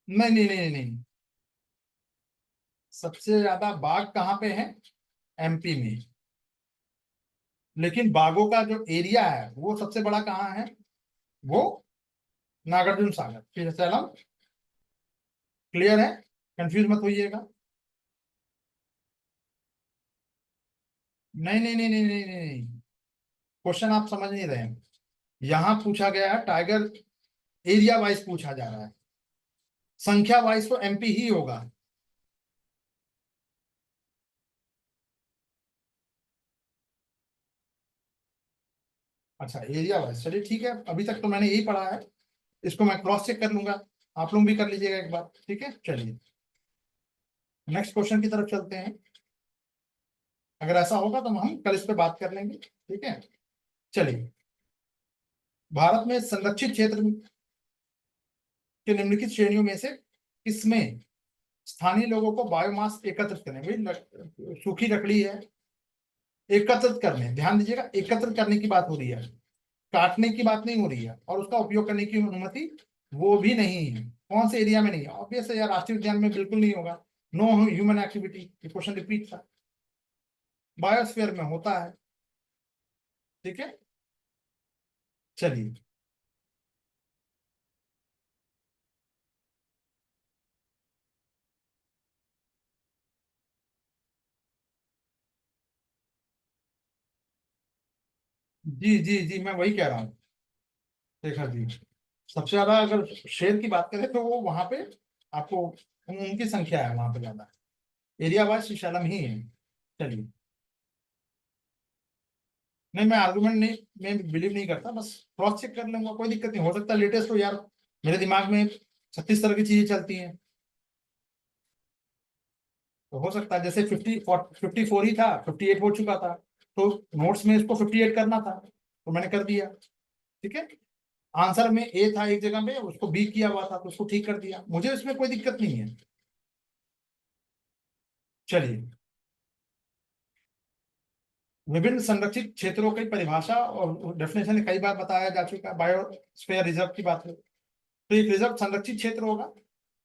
नहीं नहीं नहीं नहीं, सबसे ज्यादा बाघ कहाँ पे है? एमपी में। लेकिन बाघों का जो एरिया है वो सबसे बड़ा कहाँ है? वो नागार्जुन सागर फिर सैलम। क्लियर है, कंफ्यूज मत होइएगा। नहीं नहीं नहीं नहीं नहीं नहीं, क्वेश्चन आप समझ नहीं रहे हैं। यहाँ पूछा गया है टाइगर एरिया वाइज पूछा जा रहा है, संख्या वाइज तो एमपी ही होगा। अच्छा, एरिया वाइज, चलिए ठीक है, अभी तक तो मैंने यही पढ़ा है। इसको मैं क्रॉस चेक कर लूंगा, आप लोग भी कर लीजिएगा एक बार, ठीक है। चलिए, नेक्स्ट क्वेश्चन की तरफ चलते हैं। अगर ऐसा होगा तो हम कल इस पे बात कर लेंगे, ठीक है। चलिए, भारत में संरक्षित क्षेत्र के निम्नलिखित श्रेणियों में से किसमें स्थानीय लोगों को बायोमास एकत्रित करने, भाई सूखी लकड़ी है, एकत्रित करने, ध्यान दीजिएगा, एकत्रित करने की बात हो रही है, काटने की बात नहीं हो रही है, और उसका उपयोग करने की अनुमति वो भी नहीं है। कौन से एरिया में नहीं है? ऑब्वियस है यार, राष्ट्रीय उद्यान में बिल्कुल नहीं होगा। नो ह्यूमन एक्टिविटी, ये क्वेश्चन रिपीट था। बायोस्फीयर में होता है, ठीक है। चलिए, जी जी जी, मैं वही कह रहा हूँ। देखा जी, सबसे ज्यादा अगर शेर की बात करें तो वो वहां पे आपको उनकी संख्या है वहां पे ज्यादा, एरिया वाइज विशालम ही है। चलिए, नहीं मैं आर्गुमेंट नहीं, मैं बिलीव नहीं करता, बस क्रॉस चेक कर लूंगा, कोई दिक्कत नहीं, हो सकता लेटेस्ट हो यार, मेरे दिमाग में 36 तरह की चीजें चलती हैं। तो हो सकता है जैसे 54 ही था, 58 हो चुका था, तो नोट्स में इसको 58 करना था, तो मैंने कर दिया, ठीक है। आंसर में ए था एक जगह पे, उसको बी किया हुआ था, तो उसको ठीक कर दिया, मुझे इसमें कोई दिक्कत नहीं है। चलिए, विभिन्न संरक्षित क्षेत्रों की परिभाषा और डेफिनेशन कई बार बताया जा चुका है। बायोस्फीयर रिजर्व की बात है, तो एक रिजर्व संरक्षित क्षेत्र होगा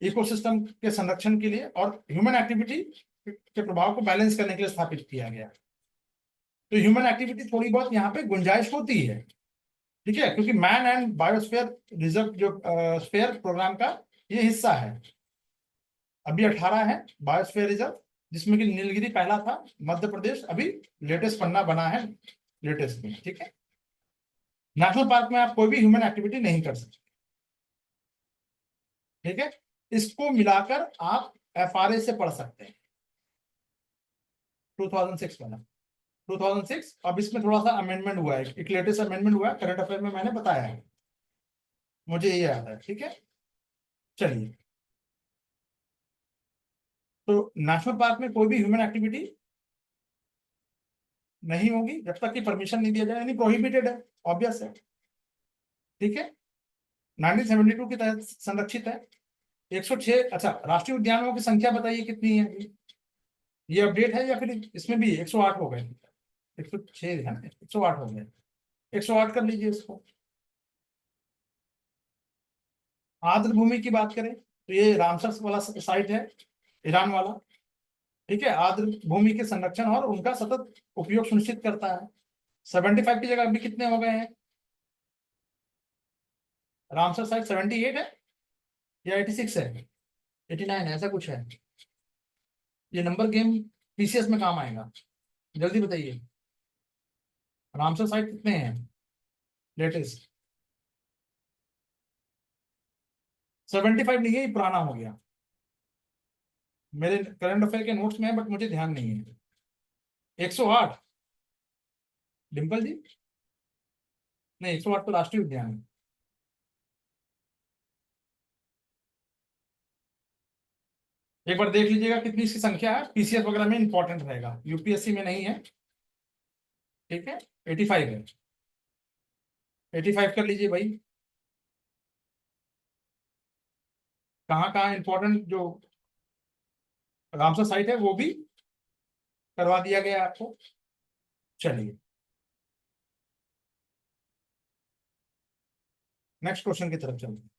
इकोसिस्टम के संरक्षण के लिए और ह्यूमन एक्टिविटी के प्रभाव को बैलेंस करने के लिए स्थापित किया गया। तो ह्यूमन एक्टिविटी थोड़ी बहुत यहाँ पे गुंजाइश होती है, ठीक है, क्योंकि मैन एंड बायोस्फीयर रिजर्व जो स्फीयर प्रोग्राम का ये हिस्सा है। अभी 18 है बायोस्फीयर रिजर्व, जिसमें कि नीलगिरी पहला था, मध्य प्रदेश अभी लेटेस्ट पन्ना बना है, लेटेस्ट में, ठीक है। नेशनल पार्क में आप कोई भी ह्यूमन एक्टिविटी नहीं कर सकते, ठीक है। इसको मिलाकर आप एफआरए से पढ़ सकते हैं, 2006 वाला, 2006। अब इसमें थोड़ा सा अमेंडमेंट हुआ है, एक लेटेस्ट अमेंडमेंट हुआ है, करंट अफेयर में मैंने बताया है। मुझे ये याद है, ठीक है। चलिए, तो नेशनल पार्क में कोई भी ह्यूमन एक्टिविटी नहीं होगी जब तक कि परमिशन नहीं दिया जाए, यानी प्रोहिबिटेड है, ऑब्वियस है, ठीक है। 1972 के तहत संरक्षित है। 106, अच्छा राष्ट्रीय उद्यानों की संख्या बताइए कितनी है? ये अपडेट है या फिर इसमें भी 108 हो गए? 106 है ना, 108 हो गए, 108 कर लीजिए इसको। आर्द्र भूमि की बात करें तो ये रामसर वाला साइट है, ईरान वाला, ठीक है। आर्द्र भूमि के संरक्षण और उनका सतत उपयोग सुनिश्चित करता है। 75 की जगह अभी कितने हो गए हैं? रामसर साइट 78 है या 86 है, 89 है, ऐसा कुछ है। ये नंबर गेम पीसीएस में काम आएगा, जल्दी बताइए। रामसर साइट कितने हैं लेटेस्ट? 75 नहीं है, ये पुराना हो गया, मेरे करंट अफेयर के नोट्स में है बट मुझे ध्यान नहीं है। 108, डिम्पल जी? नहीं, 108 तो राष्ट्रीय उद्यान है। एक बार देख लीजिएगा कितनी इसकी संख्या है, पीसीएस वगैरह में इंपॉर्टेंट रहेगा, यूपीएससी में नहीं है, ठीक है। 85 है, 85 कर लीजिए भाई। कहाँ कहाँ इंपॉर्टेंट जो रामसर साइट है वो भी करवा दिया गया है आपको। चलिए, नेक्स्ट क्वेश्चन की तरफ चलते हैं।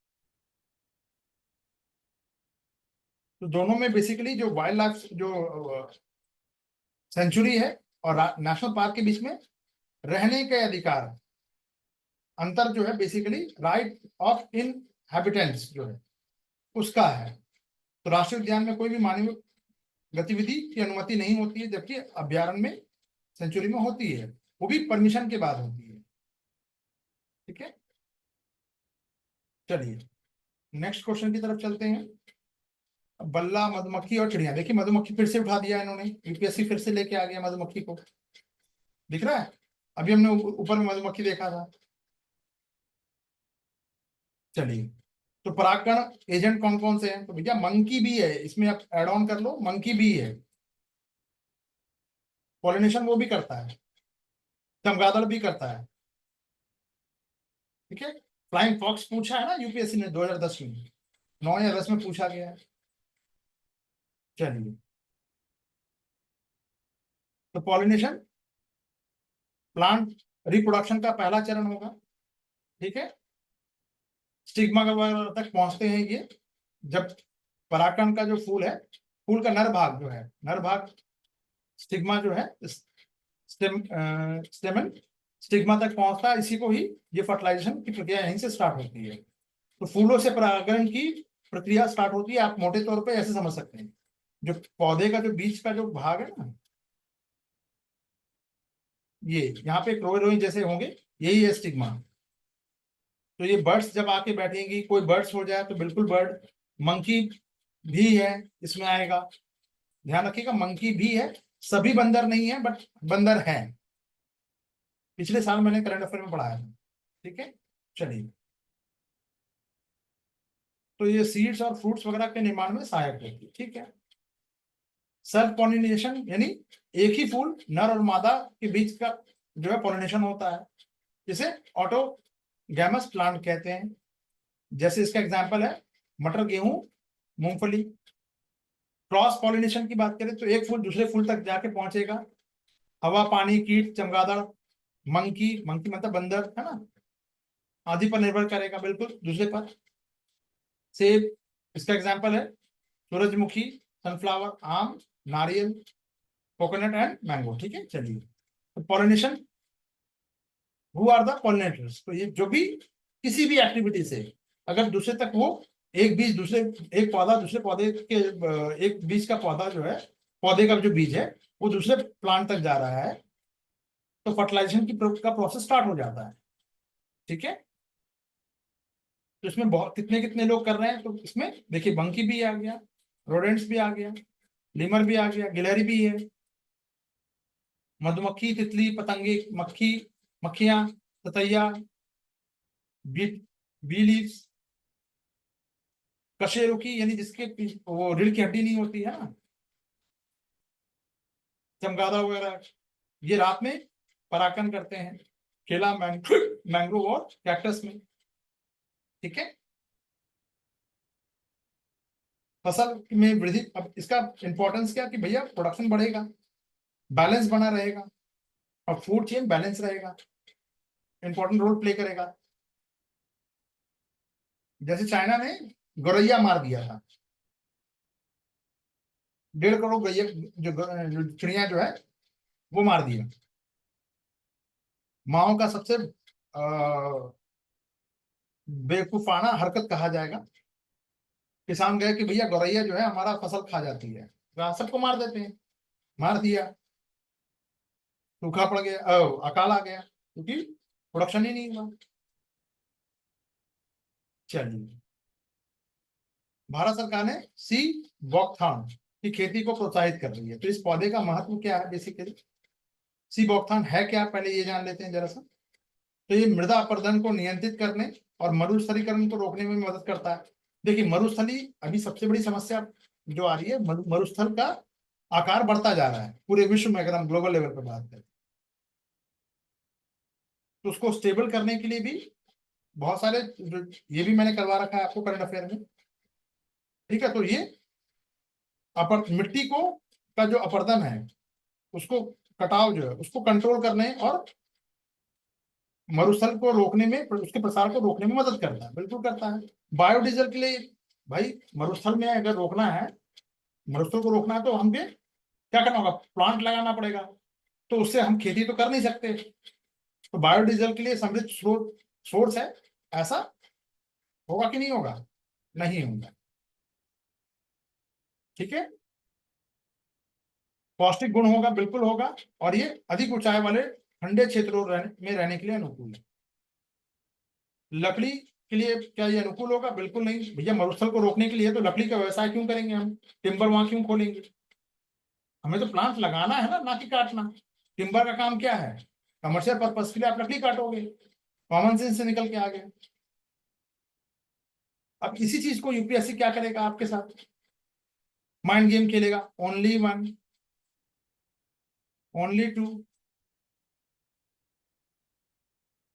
तो दोनों में बेसिकली जो वाइल्ड लाइफ जो सेंचुरी है और नेशनल पार्क के बीच में रहने के अधिकार, अंतर जो है basically right of in habitants जो है उसका है। तो राष्ट्रीय उद्यान में कोई भी मानवीय गतिविधि की अनुमति नहीं होती है, जबकि अभ्यारण्य में, सेंचुरी में होती है, वो भी परमिशन के बाद होती है, ठीक है। चलिए, नेक्स्ट क्वेश्चन की तरफ चलते हैं। बल्ला, मधुमक्खी और चिड़िया, देखिए मधुमक्खी फिर से उठा दिया इन्होंने, यूपीएससी फिर से लेके आ गया मधुमक्खी को, दिख रहा है? अभी हमने ऊपर में मधुमक्खी देखा था। चलिए, तो परागकण एजेंट कौन कौन से हैं? तो भैया मंकी भी है इसमें, आप एड ऑन कर लो, मंकी भी है, पॉलिनेशन वो भी करता है, चमगादड़ भी करता है, ठीक है। फ्लाइंग फॉक्स पूछा है ना यूपीएससी ने 2010 में, 9 या 10 में पूछा गया है। चलिए, तो पॉलिनेशन प्लांट रिप्रोडक्शन का पहला चरण होगा, ठीक है। स्टिग्मा तक पहुंचते हैं ये जब परागकण का जो फूल है, फूल का नर भाग जो है, नर भाग स्टिग्मा जो है, स्टेमन स्टिग्मा तक पहुंचता है, इसी को ही ये फर्टिलाइजेशन की प्रक्रिया यहीं से स्टार्ट होती है। तो फूलों से परागण की प्रक्रिया स्टार्ट होती है, आप मोटे तौर पे ऐसे समझ सकते हैं। जो पौधे का जो बीच का जो भाग है ना, ये यहाँ पे रोए रोए जैसे होंगे, यही है स्टिग्मा। तो ये बर्ड्स जब आके बैठेंगी, कोई बर्ड्स हो जाए तो बिल्कुल बर्ड, मंकी भी है इसमें आएगा, ध्यान रखिएगा, मंकी भी है, सभी बंदर नहीं है बट बंदर है, पिछले साल मैंने करंट अफेयर में पढ़ाया था, ठीक है। चलिए, तो ये सीड्स और फ्रूट्स वगैरह के निर्माण में सहायक होती है, ठीक है। सेल्फ पॉलिनेशन यानी एक ही फूल नर और मादा के बीच का जो है पॉलिनेशन होता है, इसे ऑटोगैमस प्लांट कहते हैं। जैसे इसका एग्जांपल है मटर, गेहूं, मूंगफली। क्रॉस पॉलिनेशन की बात करें तो एक फूल दूसरे फूल तक जाके पहुंचेगा, हवा, पानी, कीट, चमगादड़, मंकी, मंकी मतलब बंदर है ना, आदि पर निर्भर करेगा, बिल्कुल दूसरे पर। सेब इसका एग्जांपल है, सूरजमुखी, सनफ्लावर, आम, नारियल, कोकोनट एंड मैंगो, ठीक है। चलिए, तो pollination, who are the pollinators, तो ये जो भी किसी भी एक्टिविटी से अगर दूसरे तक वो एक बीज दूसरे, एक पौधा दूसरे पौधे के, एक बीज का पौधा जो है, पौधे का जो बीज है वो दूसरे प्लांट तक जा रहा है, तो फर्टिलाइजेशन का प्रोसेस स्टार्ट हो जाता है, ठीक है। तो इसमें बहुत कितने कितने लोग कर रहे हैं, तो इसमें देखिए बंकी भी आ गया, रोडेंट्स भी आ गया, लीमर भी आ गया, गिलहरी भी है, मधुमक्खी, तितली, पतंगे, मक्खी, मक्खियां, ततैया, बीट बी लीव्स, कशेरुकी यानी जिसके वो रीढ़ की हड्डी नहीं होती है ना, चमगादड़ वगैरह, ये रात में परागण करते हैं, केला, मैंग्रोव और कैक्टस में। ठीक है, फसल में वृद्धि। अब इसका इंपॉर्टेंस क्या कि भैया प्रोडक्शन बढ़ेगा, बैलेंस बना रहेगा और फूड चेन बैलेंस रहेगा, इंपॉर्टेंट रोल प्ले करेगा। जैसे चाइना ने गौरैया मार दिया था, 1.5 करोड़ गौरैया, जो चिड़िया जो है वो मार दिया। माओ का सबसे बेवकूफाना हरकत कहा जाएगा। किसान गए कि भैया गौरैया जो है हमारा फसल खा जाती है, तो सबको मार देते हैं। मार दिया, सूखा पड़ गया, अकाल आ गया, क्योंकि प्रोडक्शन ही नहीं हुआ। चलिए, भारत सरकार ने सी बॉकथॉर्न की खेती को प्रोत्साहित कर रही है। तो इस पौधे का महत्व क्या है बेसिकली, सी बॉकथॉर्न है क्या, पहले ये जान लेते हैं जरा सा। तो ये मृदा अपरदन को नियंत्रित करने और मरुस्थलीकरण को रोकने में मदद करता है। देखिए मरुस्थली अभी सबसे बड़ी समस्या जो आ रही है, मरुस्थल का आकार बढ़ता जा रहा है पूरे विश्व में, अगर हम ग्लोबल लेवल पर बात करें। तो उसको स्टेबल करने के लिए भी बहुत सारे ये भी मैंने करवा रखा है आपको करंट अफेयर में। ठीक है, तो ये मिट्टी को का जो अपरदन है, उसको कटाव जो है उसको कंट्रोल करने और मरुस्थल को रोकने में, उसके प्रसार को रोकने में मदद करता है, बिल्कुल करता है। बायोडीजल के लिए भाई, मरुस्थल में अगर रोकना है, मरुस्थल को रोकना है, तो हमें क्या करना होगा, प्लांट लगाना पड़ेगा। तो उससे हम खेती तो कर नहीं सकते, तो बायोडीजल के लिए समृद्ध सोर्स है। ऐसा होगा कि नहीं होगा, नहीं होगा। ठीक है, पौष्टिक गुण होगा, बिल्कुल होगा। और ये अधिक ऊंचाई वाले ठंडे क्षेत्रों में रहने के लिए अनुकूल है। लकड़ी के लिए क्या ये अनुकूल होगा, बिल्कुल नहीं भैया। मरुस्थल को रोकने के लिए तो लकड़ी का व्यवसाय क्यों करेंगे हम, टिम्बर वहां क्यों खोलेंगे। हमें तो प्लांट लगाना है ना कि काटना। टिम्बर का काम क्या है, कमर्शियल पर्पज के लिए आप लकड़ी काटोगे, कॉमन सेंस से निकल के आ गए। अब इसी चीज को यूपीएससी क्या करेगा आपके साथ, माइंड गेम खेलेगा। Only one, only two,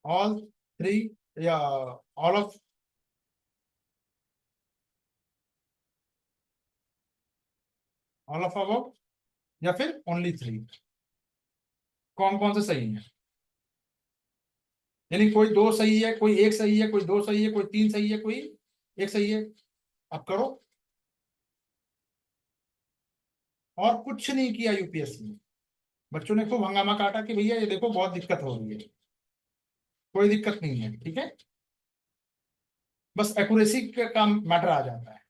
all three, या ऑल ऑफ अबव, या फिर ओनली थ्री। कौन कौन से सही है, यानी कोई दो सही है, कोई एक सही है, कोई दो सही है, कोई तीन सही है, कोई एक सही है। अब करो। और कुछ नहीं किया यूपीएससी ने, बच्चों ने खूब हंगामा काटा कि भैया ये देखो बहुत दिक्कत हो रही है। कोई दिक्कत नहीं है, ठीक है, बस एक्यूरेसी का मैटर आ जाता है।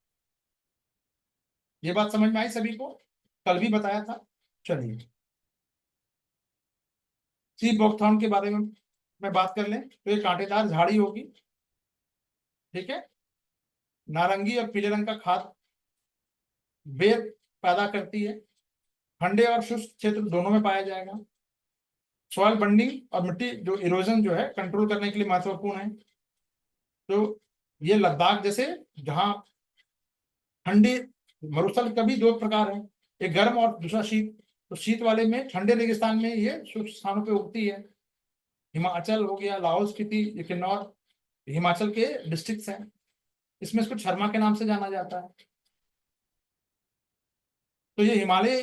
ये बात समझ में आई सभी को, कल भी बताया था। चलिए, सी बॉकथॉर्न के बारे में बात कर लें तो ये कांटेदार झाड़ी होगी। ठीक है, नारंगी और पीले रंग का खाद बेर पैदा करती है, ठंडे और शुष्क क्षेत्र दोनों में पाया जाएगा। सॉइल बंडिंग और मिट्टी जो इरोजन जो है कंट्रोल करने के लिए महत्वपूर्ण है। तो ये लद्दाख जैसे जहाँ ठंडी, मरुस्थल का भी दो प्रकार है, एक गर्म और दूसरा शीत। तो शीत वाले में ठंडे रेगिस्तान में ये शुष्क स्थानों पे उगती है। हिमाचल हो गया, लाहौल स्पीति, ये किन्नौर हिमाचल के डिस्ट्रिक्ट्स हैं। इसमें इसको शर्मा के नाम से जाना जाता है। तो ये हिमालय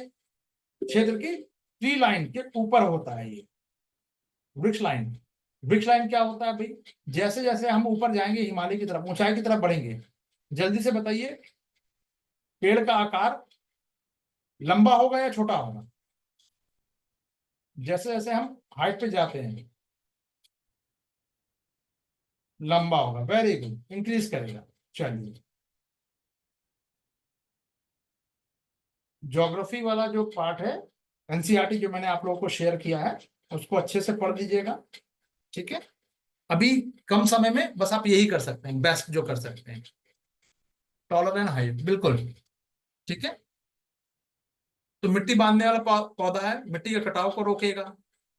क्षेत्र की ट्री लाइन के ऊपर होता है ये वृक्ष लाइन। वृक्ष लाइन क्या होता है भाई, जैसे जैसे हम ऊपर जाएंगे हिमालय की तरफ, ऊंचाई की तरफ बढ़ेंगे, जल्दी से बताइए, पेड़ का आकार लंबा होगा या छोटा होगा, जैसे जैसे हम हाइट पे जाते हैं लंबा होगा। वेरी गुड, इंक्रीज करेगा। चलिए, ज्योग्राफी वाला जो पार्ट है, एनसीईआरटी जो मैंने आप लोगों को शेयर किया है, उसको अच्छे से पढ़ लीजिएगा। ठीक है, अभी कम समय में बस आप यही कर सकते हैं, बेस्ट जो कर सकते हैं, टॉलर एंड हाइट, बिल्कुल। ठीक है, तो मिट्टी बांधने वाला पौधा है, मिट्टी के कटाव को रोकेगा।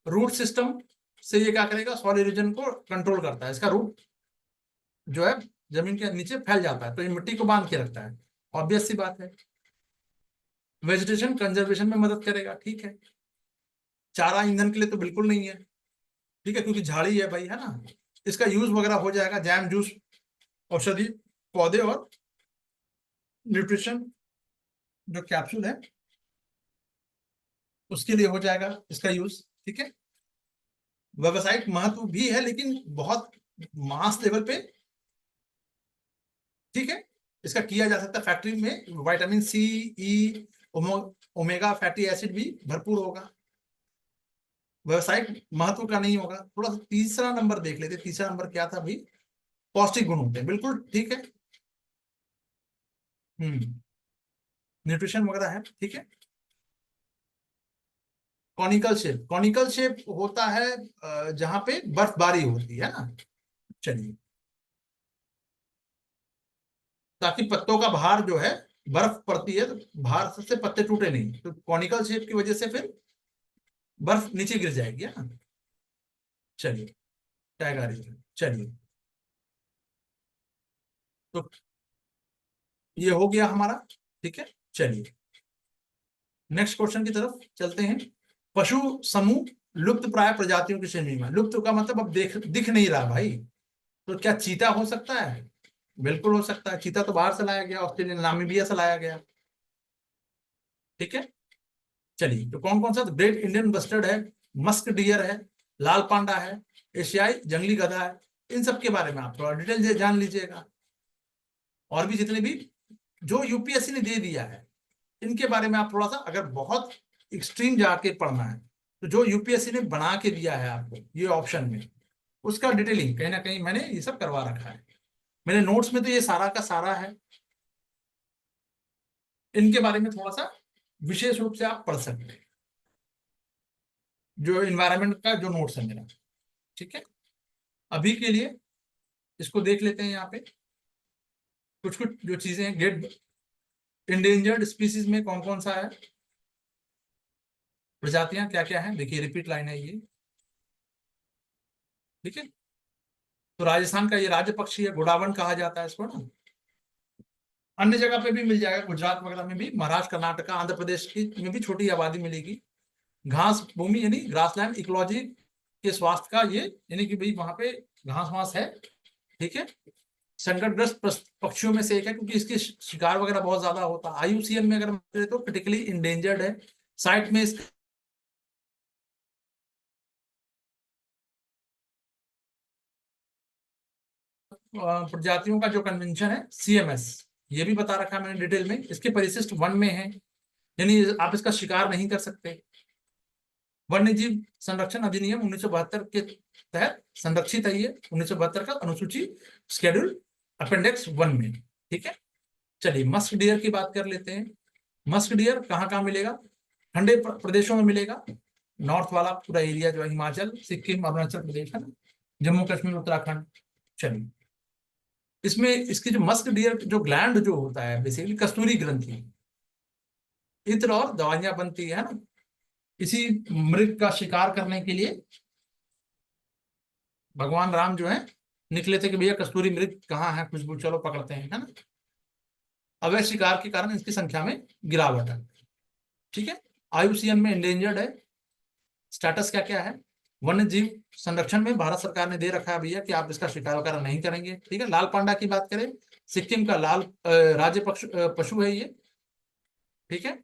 रूट सिस्टम से ये क्या करेगा, सॉइल इरोजन को कंट्रोल करता है, इसका रूट जो है जमीन के नीचे फैल जाता है, तो ये मिट्टी को बांध के रखता है, ऑब्वियस सी बात है। वेजिटेशन कंजर्वेशन में मदद करेगा, ठीक है। चारा ईंधन के लिए तो बिल्कुल नहीं है, ठीक है, क्योंकि झाड़ी है भाई, है ना। इसका यूज वगैरह हो जाएगा, जैम जूस, औषधि पौधे और न्यूट्रिशन जो कैप्सूल है उसके लिए हो जाएगा इसका यूज, ठीक है। व्यावसायिक महत्व भी है, लेकिन बहुत मास लेवल पे, ठीक है। इसका किया जा सकता है, फैक्ट्री में विटामिन सी, ई, ओमेगा फैटी एसिड भी भरपूर होगा। व्यावसायिक महत्व का नहीं होगा। थोड़ा सा तीसरा नंबर देख लेते, तीसरा नंबर क्या था भाई, पौष्टिक गुण होते हैं, बिल्कुल ठीक है। न्यूट्रिशन वगैरह है, ठीक है। कॉनिकल शेप होता है जहां पे बर्फबारी होती है ना। चलिए, ताकि पत्तों का भार जो है, बर्फ पड़ती है तो भार से पत्ते टूटे नहीं, तो कॉनिकल शेप की वजह से फिर बर्फ नीचे गिर जाएगी, है ना। चलिए, टाइगर, चलिए, तो ये हो गया हमारा, ठीक है। चलिए, नेक्स्ट क्वेश्चन की तरफ चलते हैं। पशु समूह लुप्त प्राय प्रजातियों की श्रेणी में। लुप्त का मतलब अब दिख नहीं रहा भाई, तो क्या चीता हो सकता है? बिल्कुल हो सकता है, चीता तो बाहर से लाया गया, ऑस्ट्रेलिया नामीबिया से लाया गया, ठीक है। चलिए, तो कौन कौन सा, ग्रेट इंडियन बस्टर्ड है, मस्क डियर है, लाल पांडा है, एशियाई जंगली गधा है। इन सब के बारे में आप थोड़ा डिटेल जान लीजिएगा, और भी जितने भी जो यूपीएससी ने दे दिया है इनके बारे में आप थोड़ा सा, अगर बहुत एक्सट्रीम जाके पढ़ना है तो जो यूपीएससी ने बना के दिया है आपको ये ऑप्शन में, उसका डिटेलिंग कहीं ना कहीं मैंने ये सब करवा रखा है। मेरे नोट्स में तो ये सारा का सारा है, इनके बारे में थोड़ा सा विशेष रूप से आप पढ़ सकते हैं, जो इन्वायरमेंट का जो नोट्स है मेरा, ठीक है। अभी के लिए इसको देख लेते हैं, यहाँ पे कुछ कुछ जो चीजें हैं, ग्रेट इंडेंजर्ड स्पीसीज में कौन कौन सा है, प्रजातियां क्या क्या है, देखिए रिपीट लाइन है ये, ठीक है। तो राजस्थान का ये राज्य पक्षी है, घोड़ावन कहा जाता है इसको ना। अन्य जगह पे भी मिल जाएगा, गुजरात वगैरह में भी, महाराष्ट्र, कर्नाटक, आंध्र प्रदेश की में भी छोटी आबादी मिलेगी। घास भूमि यानी ग्रासलैंड इकोलॉजी के स्वास्थ्य का ये, यानी कि भाई वहां पे घास वास है, ठीक है। संकटग्रस्त पक्षियों में से एक है, क्योंकि इसके शिकार वगैरह बहुत ज्यादा होता है। आईयूसीएन में अगर हम तो क्रिटिकली इंडेंजर्ड है। साइट में इस प्रजातियों का जो कन्वेंशन है सीएमएस, ये भी बता रखा है मैंने डिटेल में, इसके परिशिष्ट वन में है, यानी आप इसका शिकार नहीं कर सकते। वन्य जीव संरक्षण अधिनियम 1972 के तहत संरक्षित है ये, 1972 का अनुसूची शेड्यूल अपेंडिक्स 1 में, ठीक है। चलिए, मस्क डियर की बात कर लेते हैं। मस्क डियर कहाँ कहाँ मिलेगा? ठंडे प्रदेशों में मिलेगा, नॉर्थ वाला पूरा एरिया जो है, हिमाचल, सिक्किम, अरुणाचल प्रदेश है ना, जम्मू कश्मीर, उत्तराखंड। चलिए, इसमें इसकी जो मस्क डियर जो ग्लैंड जो होता है, बेसिकली कस्तूरी ग्रंथि, इत्र और दवाइयां बनती है ना, इसी मृग का शिकार करने के लिए भगवान राम जो है निकले थे कि भैया कस्तूरी मृग कहाँ है, खुशबू, चलो पकड़ते हैं, है ना। अवैध शिकार के कारण इसकी संख्या में गिरावट है, ठीक है। आईयूसीएन में इंडेंजर्ड है। स्टेटस क्या क्या है? वन्य जीव संरक्षण में भारत सरकार ने दे रखा है भैया कि आप इसका शिकार वगैरह नहीं करेंगे, ठीक है। लाल पांडा की बात करें, सिक्किम का लाल राज्य पशु है ये, ठीक है।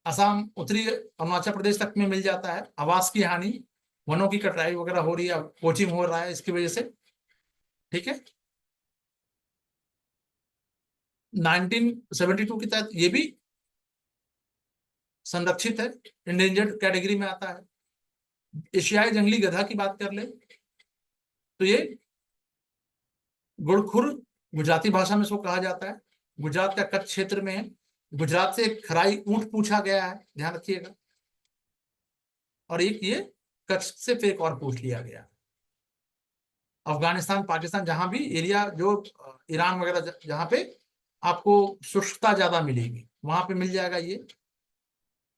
असम, उत्तरी अरुणाचल प्रदेश तक में मिल जाता है। आवास की हानि, वनों की कटाई वगैरह हो रही है, पोचिंग हो रहा है इसकी वजह से, ठीक है। 1972 के तहत ये भी संरक्षित है, इंडेंजर्ड कैटेगरी में आता है। एशियाई जंगली गधा की बात कर ले तो ये गुड़खुर गुजराती भाषा में इसको कहा जाता है, गुजरात का कच्छ क्षेत्र में है। गुजरात से एक खराई ऊंट पूछा गया है, ध्यान रखिएगा, और एक ये कच्छ से फिर एक और पूछ लिया गया। अफगानिस्तान, पाकिस्तान, जहां भी एरिया जो ईरान वगैरह जहां पे आपको शुष्कता ज्यादा मिलेगी वहां पे मिल जाएगा ये,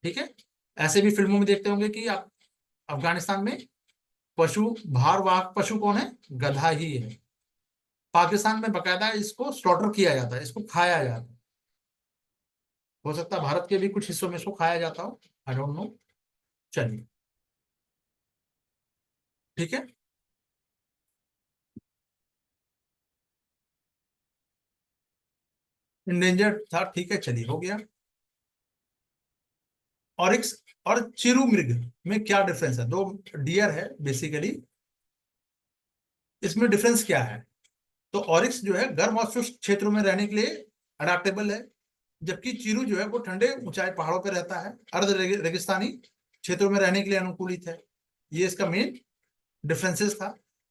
ठीक है। ऐसे भी फिल्मों में देखते होंगे कि आप अफगानिस्तान में पशु भारवाहक पशु कौन है? गधा ही है, पाकिस्तान में बकायदा इसको स्लॉटर किया जाता है, इसको खाया जाता है। हो सकता है भारत के भी कुछ हिस्सों में इसको खाया जाता हो, आई डोंट नो। चलिए, ठीक है। इंडेंजर्ड था, ठीक है, चलिए हो गया। ऑरिक्स और चिरू मृग में क्या डिफरेंस है? दो डियर है बेसिकली, इसमें डिफरेंस क्या है? तो ऑरिक्स जो है गर्म और शुष्क क्षेत्रों में रहने के लिए अडेप्टेबल है, जबकि चिरू जो है वो ठंडे ऊंचाई पहाड़ों पर रहता है, अर्ध रेगिस्तानी क्षेत्रों में रहने के लिए अनुकूलित है। ये इसका मेन डिफरेंसेस था।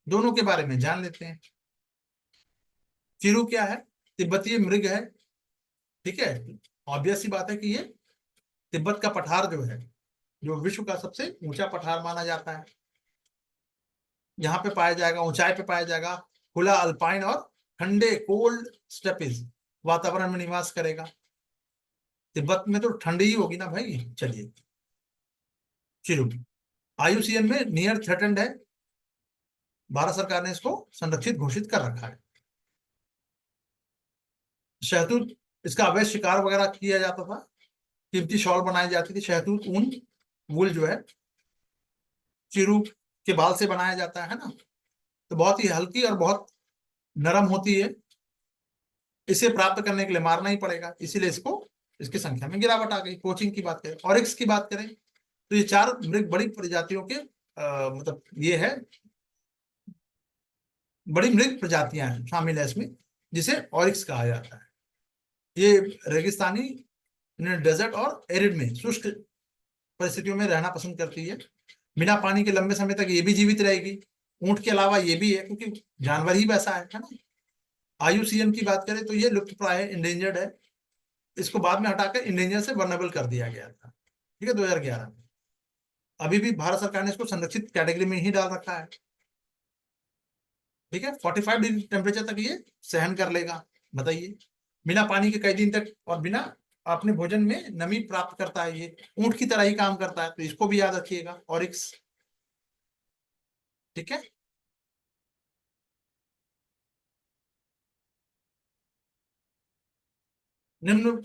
दोनों के बारे में जान लेते हैं। चिरू क्या है? तिब्बतीय मृग है, ठीक है। ऑब्वियस सी बात है कि ये तिब्बत का पठार जो है, जो विश्व का सबसे ऊंचा पठार माना जाता है, यहाँ पे पाया जाएगा, ऊंचाई पे पाया जाएगा। खुला अल्पाइन और ठंडे कोल्ड स्टेपिस वातावरण में निवास करेगा। तिब्बत में तो ठंडी ही होगी ना भाई। चलिए, चिरू आईयूसीएन में नियर थ्रेटेंड है, भारत सरकार ने इसको संरक्षित घोषित कर रखा है। शहतूत, इसका अवैध शिकार वगैरह किया जाता था, कीमती शॉल बनाई जाती थी। शहतूत ऊन, वूल जो है चिरू के बाल से बनाया जाता है ना, तो बहुत ही हल्की और बहुत नरम होती है। इसे प्राप्त करने के लिए मारना ही पड़ेगा, इसीलिए इसको, इसकी संख्या में गिरावट आ गई। कोचिंग की बात करें, ऑरिक्स की बात करें, तो ये चार मृग बड़ी प्रजातियों के मतलब ये है, बड़ी मृग प्रजातियां हैं शामिल है इसमें, जिसे ऑरिक्स कहा जाता है। ये रेगिस्तानी, डेजर्ट और एरिड में शुष्क परिस्थितियों में रहना पसंद करती है। बिना पानी के लंबे समय तक ये भी जीवित रहेगी। ऊंट के अलावा ये भी है, क्योंकि जानवर ही वैसा है ना। आईयूसीएन की बात करें तो ये लुप्त प्राय इंडेंजर्ड है। इसको बाद में हटाकर इंडेंजर से वल्नरेबल कर दिया गया था, ठीक है, 2011 में। अभी भी भारत सरकार ने इसको संरक्षित कैटेगरी में ही डाल रखा है, ठीक है। 45 डिग्री टेम्परेचर तक ये सहन कर लेगा, बताइए। बिना पानी के कई दिन तक और बिना अपने भोजन में नमी प्राप्त करता है, ये ऊंट की तरह ही काम करता है, तो इसको भी याद रखिएगा, ऑरिक्स, ठीक है। निम्न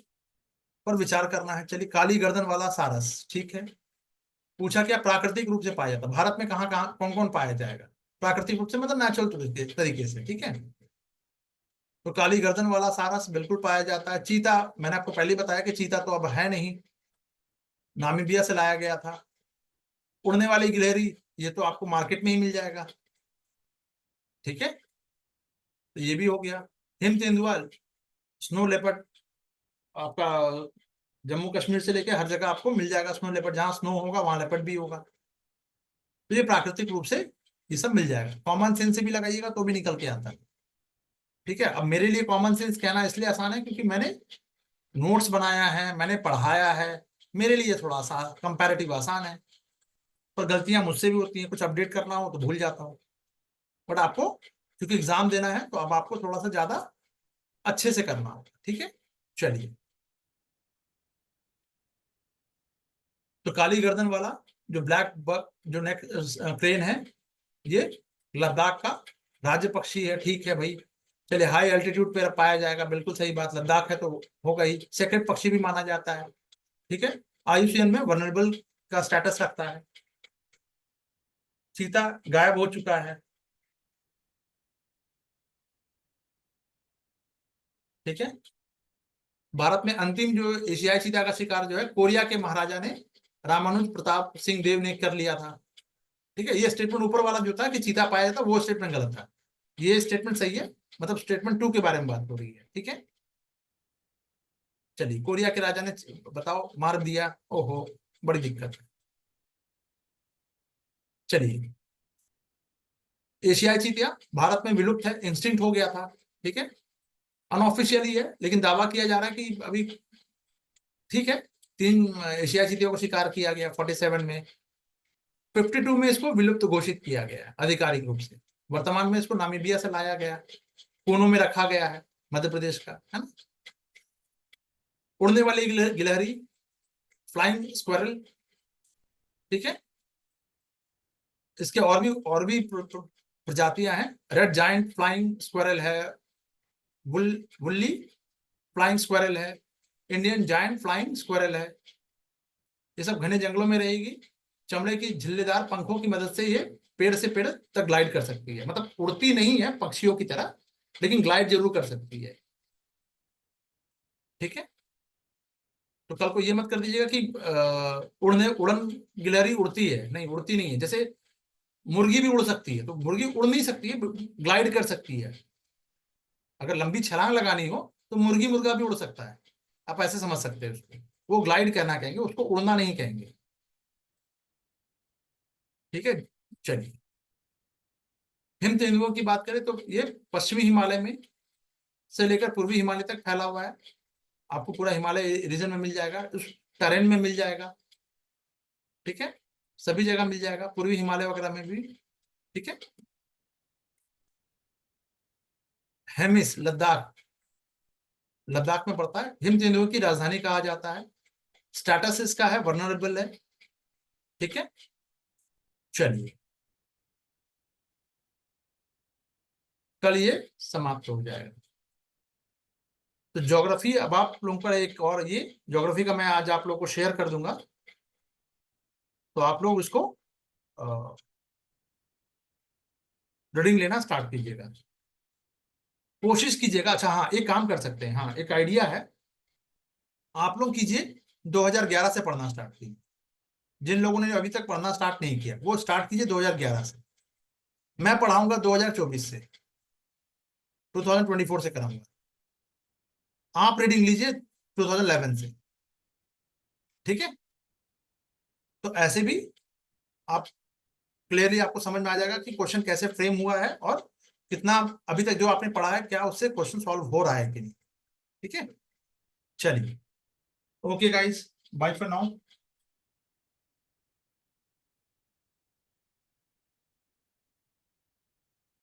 पर विचार करना है। चलिए, काली गर्दन वाला सारस, ठीक है। पूछा क्या प्राकृतिक रूप से पाया जाता, भारत में कहाँ कहाँ कौन कौन पाया जाएगा प्राकृतिक रूप से, मतलब नेचुरल तरीके से, ठीक है। तो काली गर्दन वाला सारस बिल्कुल पाया जाता है। चीता, मैंने आपको पहले ही बताया कि चीता तो अब है नहीं, नामीबिया से लाया गया था। उड़ने वाली गिलहरी, ये तो आपको मार्केट में ही मिल जाएगा, ठीक है। तो ये भी हो गया। हिम तेंदुआ, स्नो लेपर्ड, आपका जम्मू कश्मीर से लेके हर जगह आपको मिल जाएगा स्नो लेपर्ड, जहां स्नो होगा वहां लेपर्ड भी होगा। तो ये प्राकृतिक रूप से ये सब मिल जाएगा। कॉमन सेंस से भी लगाइएगा तो भी निकल के आता है, ठीक है। अब मेरे लिए कॉमन सेंस कहना इसलिए आसान है क्योंकि मैंने नोट्स बनाया है, मैंने पढ़ाया है, मेरे लिए थोड़ा सा कंपैरेटिव आसान है। पर गलतियां मुझसे भी होती हैं, कुछ अपडेट करना हो तो भूल जाता हूँ। बट आपको क्योंकि एग्जाम देना है तो अब आपको थोड़ा सा ज्यादा अच्छे से करना होगा, ठीक है। चलिए, तो काली गर्दन वाला जो ब्लैक बक जो नेक क्रेन है, ये लद्दाख का राज्य पक्षी है, ठीक है भाई। चलिए, हाई एल्टीट्यूड पे पाया जाएगा, बिल्कुल सही बात, लद्दाख है तो होगा ही। सेक्रेट पक्षी भी माना जाता है, ठीक है। आईयूसीएन में वनरेबल का स्टेटस रखता है। चीता गायब हो चुका है, ठीक है। भारत में अंतिम जो एशियाई चीता का शिकार जो है, कोरिया के महाराजा ने, रामानुज प्रताप सिंह देव ने कर लिया था, ठीक है। ये स्टेटमेंट ऊपर वाला जो था कि चीता पाया जाता, वो स्टेटमेंट गलत था। ये स्टेटमेंट सही है, मतलब स्टेटमेंट टू के बारे में बात हो रही है, ठीक है। चलिए, कोरिया के राजा ने, बताओ, मार दिया, ओहो, बड़ी दिक्कत है। चलिए, एशियाई चींटियां भारत में विलुप्त है, इंस्टिंक्ट हो गया था, ठीक है। अनऑफिशियली है, लेकिन दावा किया जा रहा है कि अभी, ठीक है। तीन एशियाई चींटियों को शिकार किया गया 47 में। 52 में इसको विलुप्त घोषित किया गया है आधिकारिक रूप से। वर्तमान में इसको नामीबिया से लाया गया, कोनों में रखा गया है, मध्य प्रदेश का, है ना। उड़ने वाली गिलहरी, फ्लाइंग स्क्वायरल, ठीक है। इसके और भी प्रजातियां हैं। रेड जायंट फ्लाइंग स्क्वेरल है, वुल्ली फ्लाइंग स्क्वेरल है, इंडियन जायंट फ्लाइंग स्क्वेरल है। ये सब घने जंगलों में रहेगी। चमड़े की झिल्लेदार पंखों की मदद से ये पेड़ से पेड़ तक ग्लाइड कर सकती है। मतलब उड़ती नहीं है पक्षियों की तरह, लेकिन ग्लाइड जरूर कर सकती है। ठीक है, तो कल को ये मत कर दीजिएगा कि उड़न गिलहरी उड़ती है, नहीं उड़ती नहीं है। जैसे मुर्गी भी उड़ सकती है, तो मुर्गी उड़ नहीं सकती है, ग्लाइड कर सकती है। अगर लंबी छलांग लगानी हो तो मुर्गी मुर्गा भी उड़ सकता है। आप ऐसे समझ सकते हैं उसको, वो ग्लाइड करना कहेंगे, उसको उड़ना नहीं कहेंगे। ठीक है, चलिए। हिम तेंदुओं की बात करें तो ये पश्चिमी हिमालय में से लेकर पूर्वी हिमालय तक फैला हुआ है। आपको पूरा हिमालय रीजन में मिल जाएगा, उस टेरेन में मिल जाएगा। ठीक है, सभी जगह मिल जाएगा, पूर्वी हिमालय वगैरह में भी। ठीक है, हेमिस लद्दाख, लद्दाख में पड़ता है। हिम तेंदुओं की राजधानी कहा जाता है। स्टेटस इसका है वर्नरेबल है। ठीक है, चलिए कल ये समाप्त हो जाएगा। तो ज्योग्राफी अब आप लोगों का एक और, ये ज्योग्राफी का मैं आज आप लोगों को शेयर कर दूंगा, तो आप लोग इसको रीडिंग लेना स्टार्ट कीजिएगा, कोशिश कीजिएगा। अच्छा हाँ, एक काम कर सकते हैं, हाँ एक आइडिया है, आप लोग कीजिए 2011 से पढ़ना स्टार्ट कीजिए। जिन लोगों ने अभी तक पढ़ना स्टार्ट नहीं किया वो स्टार्ट कीजिए 2011 से। मैं पढ़ाऊंगा 2024 से, 2024 से कराऊंगा। आप रीडिंग लीजिए 2011 से। ठीक है, तो ऐसे भी आप क्लियरली आपको समझ में आ जाएगा कि क्वेश्चन कैसे फ्रेम हुआ है और कितना अभी तक जो आपने पढ़ा है क्या उससे क्वेश्चन सॉल्व हो रहा है कि नहीं। ठीक है, चलिए, okay guys, bye for now.